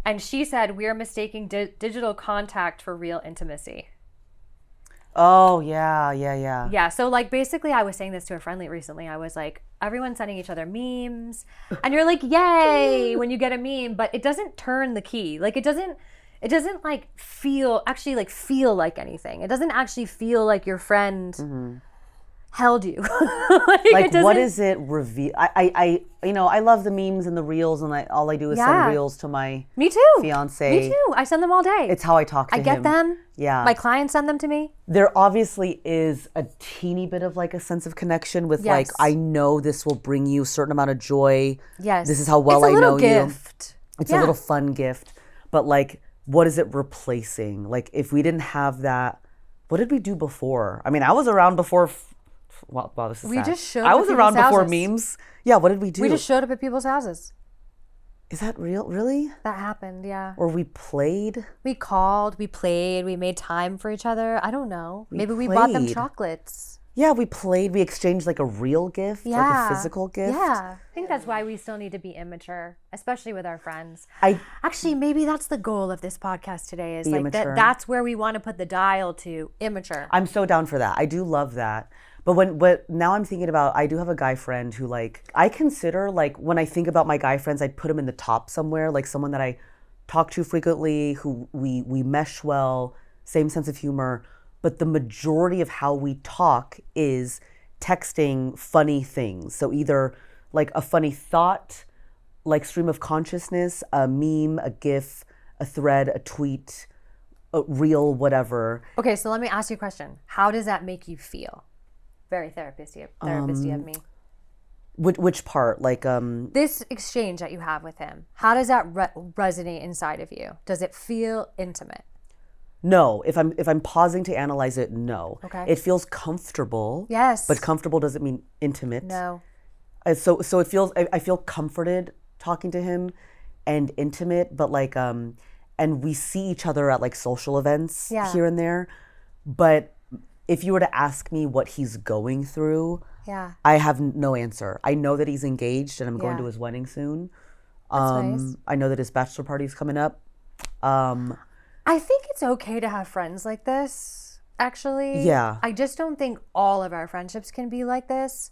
And she said, we are mistaking digital contact for real intimacy. Oh, yeah, yeah, yeah. Yeah, so like basically I was saying this to a friend recently. I was like, everyone's sending each other memes. And you're like, yay, when you get a meme. But it doesn't turn the key. Like it doesn't like feel like anything. It doesn't actually feel like your friend held you. Like what is it reveal? I love the memes and the reels, and all I do is send reels to my Me too. fiance. Me too. I send them all day. It's how I talk to him. I get them. Yeah. My clients send them to me. There obviously is a teeny bit of like a sense of connection with like, Yes. I know this will bring you a certain amount of joy. Yes. This is how well It's a I little know gift. you. It's Yeah. a little fun gift. But like, what is it replacing? Like if we didn't have that, what did we do before? I mean, I was around before. Wow, this is We sad. just showed I up was at around people's before houses. memes. Yeah, what did we do? We just showed up at people's houses. Is that real? Really? That happened, yeah. Or we played? We called, we played, we made time for each other. I don't know. Maybe we bought them played. chocolates. Yeah, we played. We exchanged like a real gift, like a physical gift. Yeah. I think that's why we still need to be immature, especially with our friends. I Actually, maybe that's the goal of this podcast today is Be like immature. that's where we want to put the dial to immature. I'm so down for that. I do love that. But now I'm thinking about, I do have a guy friend who like, I consider like, when I think about my guy friends, I'd put him in the top somewhere, like someone that I talk to frequently, who we mesh well, same sense of humor. But the majority of how we talk is texting funny things. So either like a funny thought, like stream of consciousness, a meme, a GIF, a thread, a tweet, a reel, whatever. Okay, so let me ask you a question. How does that make you feel? Very therapist-y of me. Which part? Like This exchange that you have with him, how does that resonate inside of you? Does it feel intimate? No, if I'm pausing to analyze it, no. Okay. It feels comfortable. Yes. But comfortable doesn't mean intimate. No. So it feels, I feel comforted talking to him, and intimate, but like and we see each other at like social events here and there. But if you were to ask me what he's going through, I have no answer. I know that he's engaged and I'm going to his wedding soon. Nice. I know that his bachelor party is coming up. I think it's okay to have friends like this, actually. Yeah. I just don't think all of our friendships can be like this.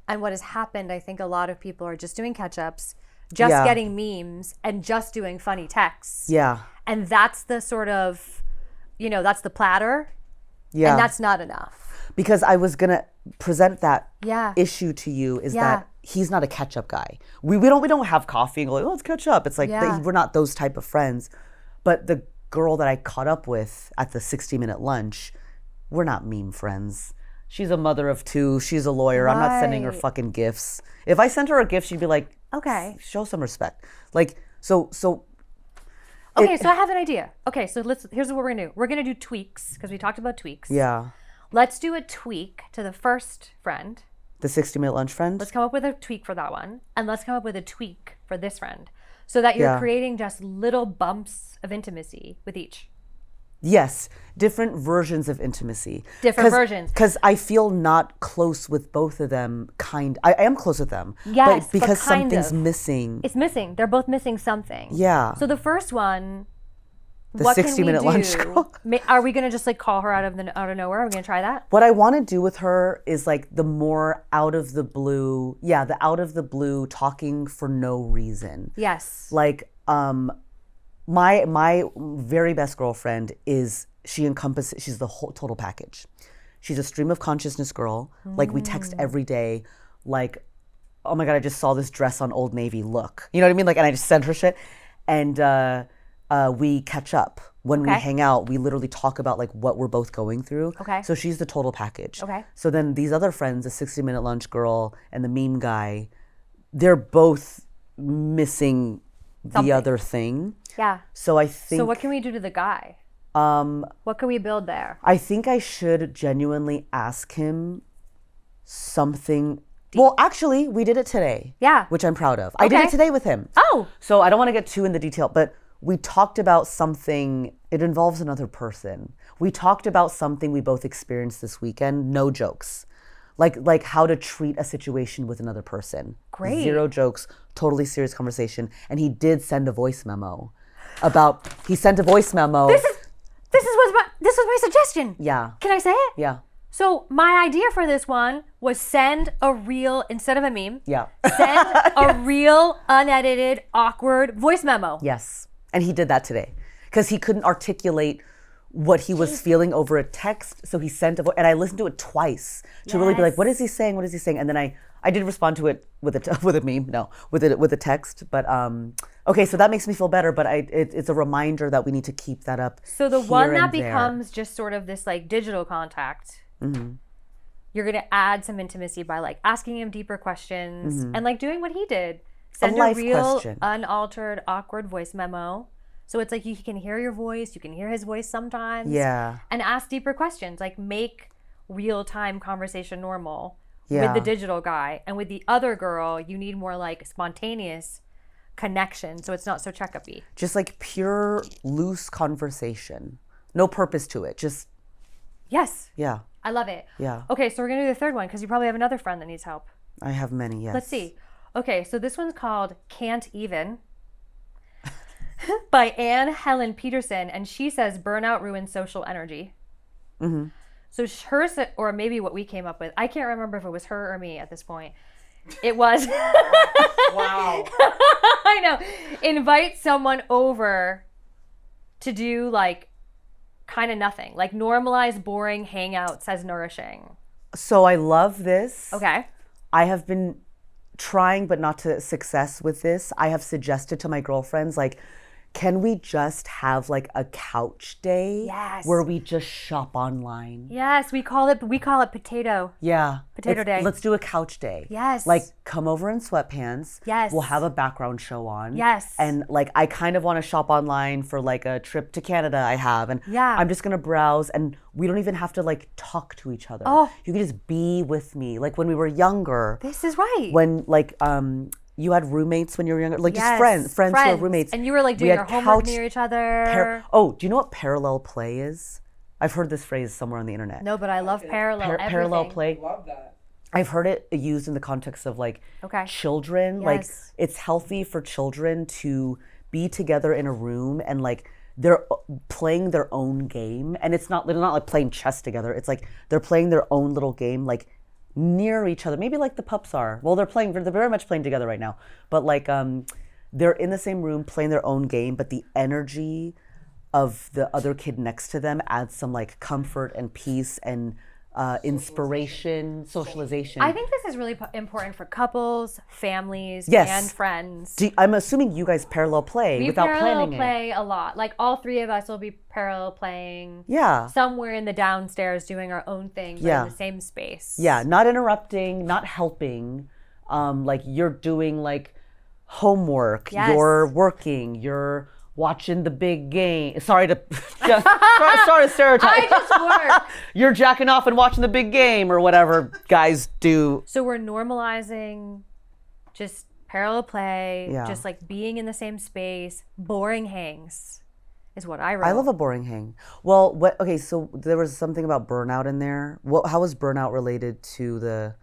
And what has happened, I think a lot of people are just doing catch-ups, just getting memes, and just doing funny texts. Yeah. And that's the sort of, that's the platter. Yeah. And that's not enough. Because I was gonna present that Yeah. issue to you is that he's not a catch-up guy. We don't have coffee and go, let's catch up. It's like we're not those type of friends. But the girl that I caught up with at the 60-minute lunch, we're not meme friends. She's a mother of two. She's a lawyer. I'm not sending her fucking gifts. If I sent her a gift, she'd be like, Okay. show some respect. Like, so Okay, so I have an idea. Okay, so here's what we're gonna do. We're gonna do tweaks, because we talked about tweaks. yeah. Let's do a tweak to the first friend. The 60-minute lunch friend? Let's come up with a tweak for that one. And let's come up with a tweak for this friend. So that you're creating just little bumps of intimacy with each. Yes, different versions of intimacy. Different versions. Because I feel not close with both of them. I am close with them. Yes, but because but kind something's of. missing. It's missing. They're both missing something. Yeah. So the first one, The what can we 60-minute do? lunch girl. Are we gonna just like call her out of nowhere? Are we gonna try that? What I want to do with her is like the more out of the blue, the out of the blue talking for no reason. Yes. Like my very best girlfriend she's the whole total package. She's a stream of consciousness girl. Like we text every day, like, oh my God, I just saw this dress on Old Navy, look. You know what I mean? Like, and I just send her shit. And we catch up. When we hang out, we literally talk about like what we're both going through. Okay. So she's the total package. Okay. So then these other friends, the 60-minute lunch girl and the meme guy, they're both missing the other thing. Yeah. So I think. So what can we do to the guy? What can we build there? I think I should genuinely ask him something. Well, actually, we did it today. Yeah. Which I'm proud of. I did Okay. it today with him. Oh. So I don't want to get too in the detail, but we talked about something. It involves another person. We talked about something we both experienced this weekend. No jokes. Like how to treat a situation with another person. Great. Zero jokes, totally serious conversation. And he did send a voice memo about, he sent a voice memo. This was my suggestion. Yeah. Can I say it? Yeah. So my idea for this one was send a real, instead of a meme, Yeah. send a real, unedited, awkward voice memo. Yes. And he did that today because he couldn't articulate what he was feeling over a text. So he sent a voice, and I listened to it twice to really be like, what is he saying? What is he saying? And then I did respond to it with a meme, no, with a text. But okay, so that makes me feel better. But it's a reminder that we need to keep that up. So the here one that and there. becomes just sort of this like digital contact, you're going to add some intimacy by like asking him deeper questions and like doing what he did. Send a life real, question. unaltered, awkward voice memo. So it's like you can hear your voice, you can hear his voice sometimes. Yeah. And ask deeper questions, like make real-time conversation normal with Yeah. the digital guy. And with the other girl, you need more like spontaneous connection, so it's not so check-up-y. Just like pure loose conversation, no purpose to it. Just Yes, yeah, I love it. yeah. Okay, so we're gonna do the third one because you probably have another friend that needs help. I have many. Yes. Let's see. Okay, so this one's called Can't Even by Anne Helen Peterson, and she says burnout ruins social energy. Mm-hmm. So hers, or maybe what we came up with, I can't remember if it was her or me at this point. It was. Wow. I know. Invite someone over to do like kind of nothing, like normalize boring hangouts as nourishing. So I love this. Okay. I have been trying, but not to success with this. I have suggested to my girlfriends, like, can we just have like a couch day? Yes. Where we just shop online? Yes, we call it potato. Yeah. Potato day. Let's do a couch day. Yes. Like come over in sweatpants. Yes. We'll have a background show on. Yes. And like I kind of want to shop online for like a trip to Canada I have. And Yeah. I'm just gonna browse and we don't even have to like talk to each other. Oh. You can just be with me. Like when we were younger. This is right. When like you had roommates when you were younger, like Yes, just friends who were roommates. And you were like We doing had your homework couch- near each other. Oh, do you know what parallel play is? I've heard this phrase somewhere on the internet. No, but I love parallel everything. Parallel play. Love that. I've heard it used in the context of like Okay. children. Like Yes. it's healthy for children to be together in a room and like they're playing their own game. And they're not like playing chess together. It's like they're playing their own little game, like near each other. Maybe like the pups are. Well, they're very much playing together right now. But like they're in the same room playing their own game, but the energy of the other kid next to them adds some like comfort and peace and inspiration, socialization. I think this is really important for couples, families, Yes. and friends. I'm assuming you guys parallel play We without parallel planning it. play a lot. Like all three of us will be parallel playing. Yeah. Somewhere in the downstairs doing our own thing, but Yeah. in the same space. Yeah, not interrupting, not helping. Like you're doing like homework, Yes. you're working, you're watching the big game. Sorry to sorry to stereotype. I just work. You're jacking off and watching the big game or whatever guys do. So we're normalizing just parallel play, Yeah. just like being in the same space. Boring hangs is what I wrote. I love a boring hang. Well, okay, so there was something about burnout in there. How is burnout related to the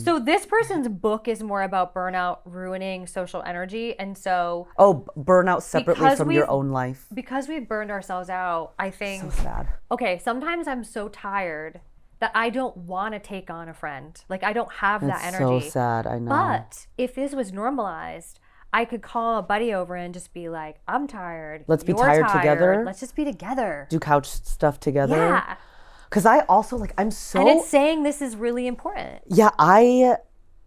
So this person's book is more about burnout ruining social energy. And so burnout separately Because from your we've- own life? because we've burned ourselves out, I think, So sad. okay, sometimes I'm so tired that I don't want to take on a friend. Like I don't have that It's energy. so sad, I know. But if this was normalized, I could call a buddy over and just be like, I'm tired. Let's be You're tired together. Let's just be together. Do couch stuff together? Yeah. Because I also like, I'm so... And it's saying this is really important. Yeah, I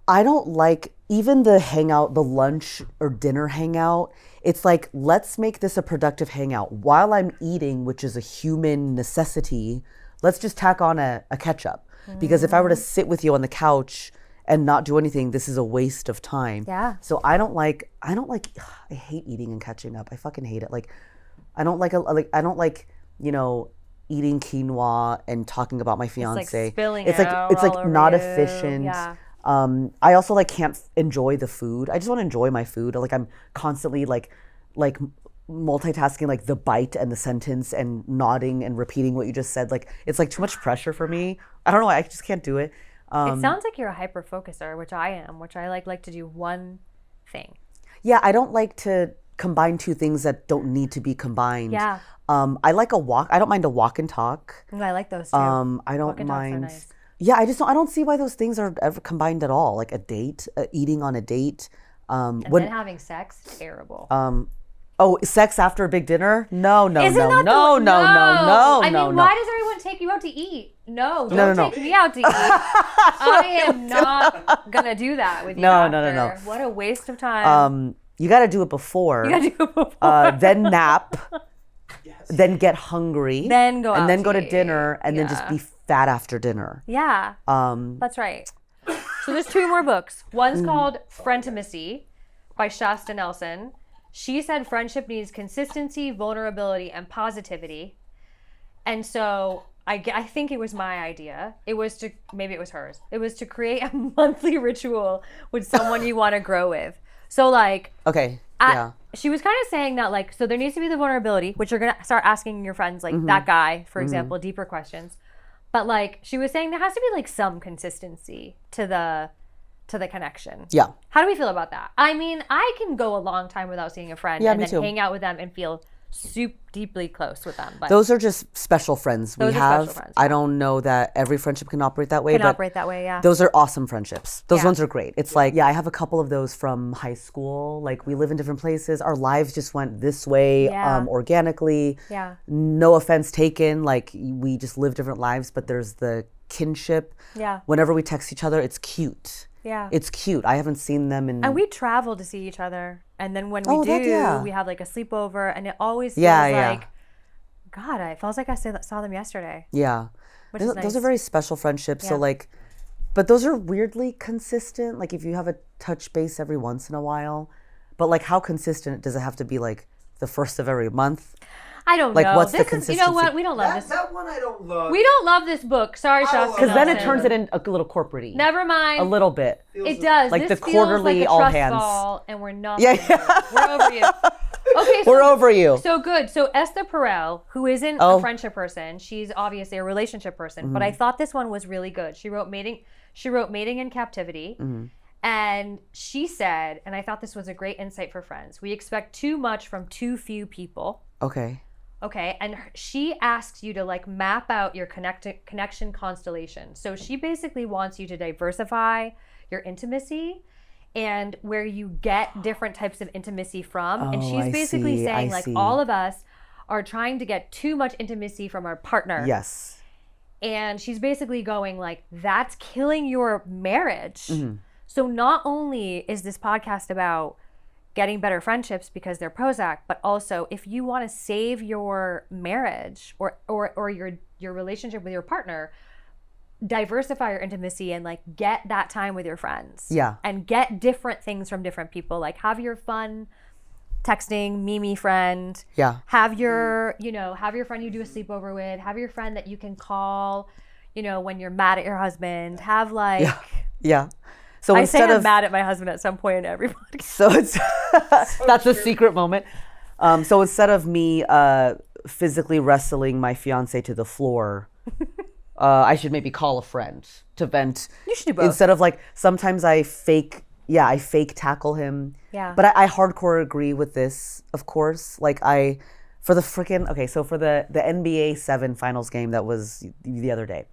don't like even the hangout, the lunch or dinner hangout. It's like, let's make this a productive hangout. While I'm eating, which is a human necessity, let's just tack on a catch-up. Because if I were to sit with you on the couch and not do anything, this is a waste of time. Yeah. So I hate eating and catching up. I fucking hate it. Like, I don't like you know, eating quinoa and talking about my fiance. spilling it's out like all over not you. efficient. Yeah. I also like can't enjoy the food. I just want to enjoy my food. Like I'm constantly like multitasking like the bite and the sentence and nodding and repeating what you just said. Like it's like too much pressure for me. I don't know. I just can't do it. It sounds like you're a hyper focuser, which I am, which I like to do one thing. Yeah, I don't like to combine two things that don't need to be combined. Yeah. I like a walk. I don't mind a walk and talk. Ooh, I like those too. I don't Walk and talks are mind. nice. Yeah, I don't see why those things are ever combined at all. Like a date, eating on a date. And then having sex, terrible. Oh, sex after a big dinner? No. I mean, why does everyone take you out to eat? No, don't take me out to eat. I am not gonna do that with you. No. What a waste of time. You got to do it before. Then nap. Yes. Then get hungry. Then go out and then go to eat. dinner, and then just be fat after dinner. Yeah. That's right. So there's two more books. One's called Frientimacy by Shasta Nelson. She said friendship needs consistency, vulnerability, and positivity. And so I think it was my idea. Maybe it was hers. It was to create a monthly ritual with someone you want to grow with. So like, Okay. she was kind of saying that like, so there needs to be the vulnerability, which you're going to start asking your friends, like that guy, for example, deeper questions. But like, she was saying there has to be like some consistency to the connection. Yeah. How do we feel about that? I mean, I can go a long time without seeing a friend and me then too. hang out with them and feel deeply close with them. But Those are just special friends we Those are have. special friends, I don't know that every friendship can operate that way. can but operate that way, yeah. Those are awesome friendships. Those Yeah. ones are great. It's like, I have a couple of those from high school. Like we live in different places. Our lives just went this way Yeah. organically. Yeah. No offense taken. Like we just live different lives, but there's the kinship. Yeah. Whenever we text each other, it's cute. Yeah. It's cute. I haven't seen them in. And we travel to see each other. And then when we we have like a sleepover, and it always feels like, God, it feels like I saw them yesterday. Yeah. Which is nice. Those are very special friendships. So Yeah. like, but those are weirdly consistent. Like if you have a touch base every once in a while, but like how consistent does it have to be? Like the first of every month? I don't Like, know. what's the You know consistency? what? We don't love That, this. that one I don't love. We don't love this book. Sorry, Shasta. Because then it Nelson. turns it in a little corporate-y. Never mind. A little bit. It does. Like This the feels quarterly like a all trust hands. fall, and we're not. Yeah, We're over you. Okay, so, We're over you. So good. So Esther Perel, who isn't a friendship person, she's obviously a relationship person. But I thought this one was really good. She wrote Mating in Captivity. And she said, and I thought this was a great insight for friends, we expect too much from too few people. Okay. Okay, and she asks you to like map out your connection constellation. So she basically wants you to diversify your intimacy and where you get different types of intimacy from. And she's basically saying like all of us are trying to get too much intimacy from our partner. Yes. And she's basically going like, that's killing your marriage. So not only is this podcast about getting better friendships because they're Prozac, but also if you want to save your marriage or your relationship with your partner, diversify your intimacy and like get that time with your friends. Yeah. And get different things from different people. Like have your fun texting Mimi friend. Yeah. Have your friend you do a sleepover with. Have your friend that you can call, when you're mad at your husband. Have like Yeah. So I say instead I'm of mad at my husband at some point in every podcast. so it's that's a secret moment. So instead of me physically wrestling my fiance to the floor, I should maybe call a friend to vent. You should do both. Instead of like sometimes I fake tackle him. Yeah. But I hardcore agree with this, of course. Like for the NBA 7 finals game that was the other day,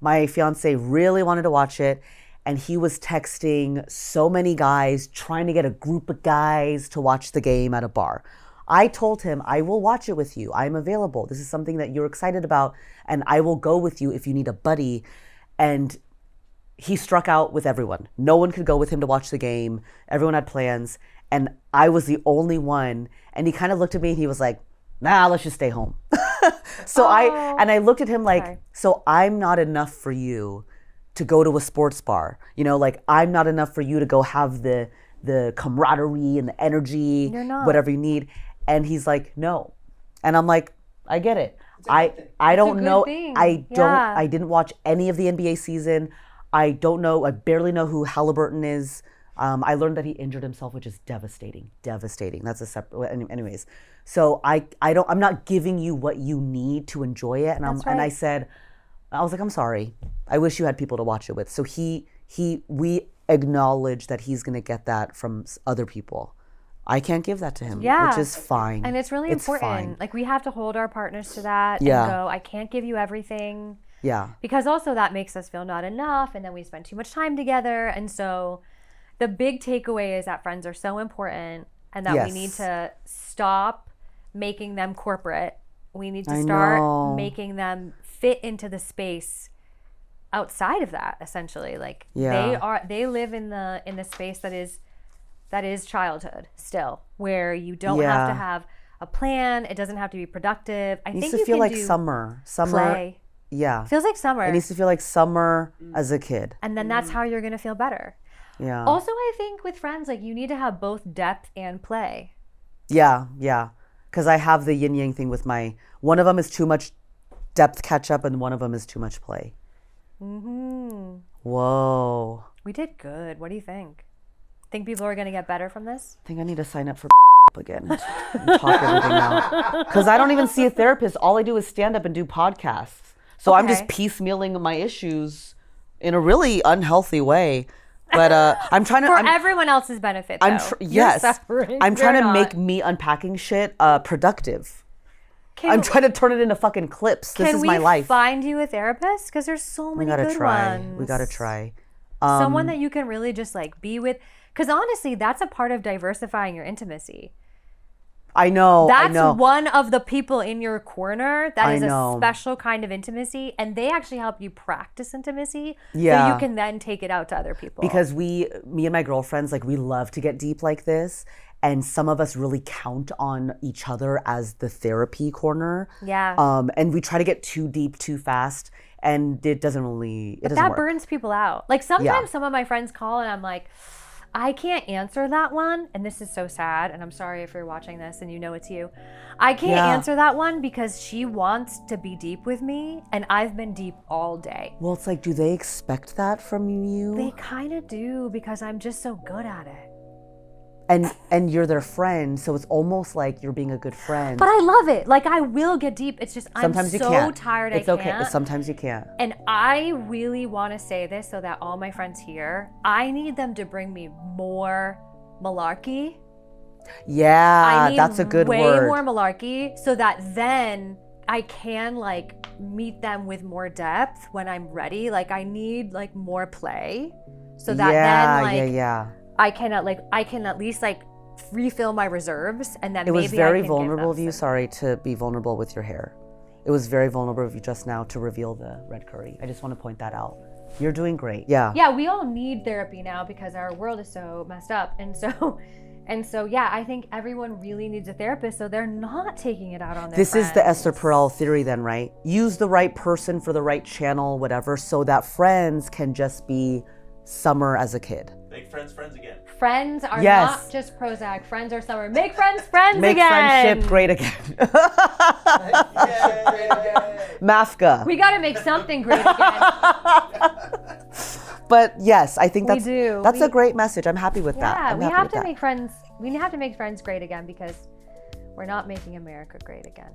my fiance really wanted to watch it. And he was texting so many guys, trying to get a group of guys to watch the game at a bar. I told him, I will watch it with you. I'm available. This is something that you're excited about, and I will go with you if you need a buddy. And he struck out with everyone. No one could go with him to watch the game. Everyone had plans, and I was the only one. And he kind of looked at me, and he was like, nah, let's just stay home. I looked at him like, so I'm not enough for you to go to a sports bar, like I'm not enough for you to go have the camaraderie and the energy, You're not. whatever you need. And he's like, no. And I'm like, I get it. I don't good know. thing. I didn't watch any of the NBA season. I don't know. I barely know who Halliburton is. I learned that he injured himself, which is devastating. Devastating. That's a separate. Anyways, so I'm not giving you what you need to enjoy it. And and I said, I was like, I'm sorry. I wish you had people to watch it with. So we acknowledge that he's gonna get that from other people. I can't give that to him, which is fine. And it's really important. Fine. Like we have to hold our partners to that and go, I can't give you everything. Yeah. Because also that makes us feel not enough, and then we spend too much time together. And so the big takeaway is that friends are so important, and that we need to stop making them corporate. We need to start making them fit into the space outside of that, essentially. Like they live in the space that is childhood still, where you don't have to have a plan. It doesn't have to be productive. I think you feel can like do summer. Play. Yeah. Feels like summer. It needs to feel like summer as a kid. And then that's how you're going to feel better. Yeah. Also, I think with friends, like you need to have both depth and play. Yeah. Because I have the yin yang thing with one of them is too much depth catch up and one of them is too much play. Mm-hmm. Whoa. We did good. What do you think? Think people are going to get better from this? I think I need to sign up for again and talk everything out. Because I don't even see a therapist. All I do is stand up and do podcasts. So I'm just piecemealing my issues in a really unhealthy way. But I'm trying to... For everyone else's benefit, though. Yes. I'm trying to make me unpacking shit productive. I'm trying to turn it into fucking clips. This is my life. Can we find you a therapist? Because there's so many good ones. We gotta try. Someone that you can really just like be with. Because honestly, that's a part of diversifying your intimacy. I know. That's one of the people in your corner that is a special kind of intimacy, and they actually help you practice intimacy so you can then take it out to other people. Because me and my girlfriends, like we love to get deep like this, and some of us really count on each other as the therapy corner. Yeah. And we try to get too deep too fast, and it doesn't really. But that burns people out. Like sometimes some of my friends call, and I'm like, I can't answer that one. And this is so sad. And I'm sorry if you're watching this and you know it's you. I can't answer that one because she wants to be deep with me. And I've been deep all day. Well, it's like, do they expect that from you? They kind of do because I'm just so good at it. And you're their friend. So it's almost like you're being a good friend. But I love it. Like I will get deep. It's just sometimes I'm so tired it's I okay. can't. Sometimes you can't. And I really want to say this so that all my friends hear. I need them to bring me more malarkey. Yeah, that's a good word. Way more malarkey so that then I can like meet them with more depth when I'm ready. Like I need like more play so that then like I can at least like refill my reserves, and then it was maybe very I can vulnerable of you. Sorry to be vulnerable with your hair. It was very vulnerable of you just now to reveal the red curry. I just want to point that out. You're doing great. Yeah. Yeah, we all need therapy now because our world is so messed up, and so yeah, I think everyone really needs a therapist so they're not taking it out on their friends. Is the Esther Perel theory then, right? Use the right person for the right channel, whatever, so that friends can just be summer as a kid. Make friends again. Friends are not just Prozac. Friends are summer. Make friends again. Make friendship great again. Mafka. We got to make something great again. But yes, I think that's a great message. I'm happy with that. Yeah, we have to make friends. We have to make friends great again because we're not making America great again.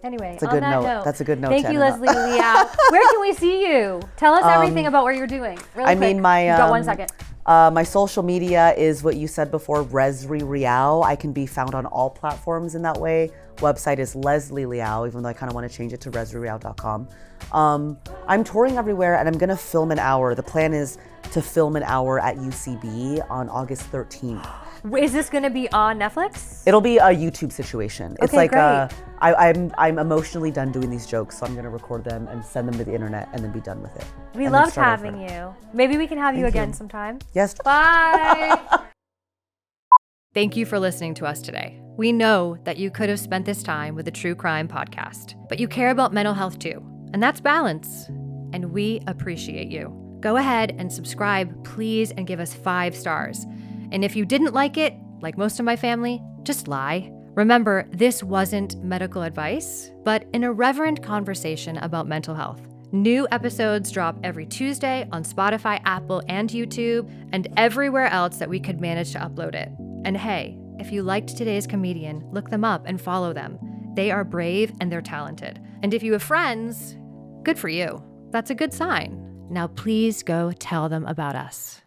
Anyway, on that note, that's a good note. Thank you, Leslie Liao. Where can we see you? Tell us everything about what you're doing. Really quick. You've got 1 second. My social media is what you said before, Leslie Liao. I can be found on all platforms in that way. Website is Leslie Liao, even though I kind of want to change it to leslieliao.com. I'm touring everywhere, and I'm going to film an hour. The plan is to film an hour at UCB on August 13th. Is this going to be on Netflix? It'll be a YouTube situation. It's like I'm emotionally done doing these jokes, so I'm going to record them and send them to the internet and then be done with it. We loved having you. Maybe we can have you again sometime. Yes. Bye. Thank you for listening to us today. We know that you could have spent this time with a true crime podcast, but you care about mental health too, and that's balance. And we appreciate you. Go ahead and subscribe, please, and give us 5 stars. And if you didn't like it, like most of my family, just lie. Remember, this wasn't medical advice, but an irreverent conversation about mental health. New episodes drop every Tuesday on Spotify, Apple, and YouTube, and everywhere else that we could manage to upload it. And hey, if you liked today's comedian, look them up and follow them. They are brave and they're talented. And if you have friends, good for you. That's a good sign. Now please go tell them about us.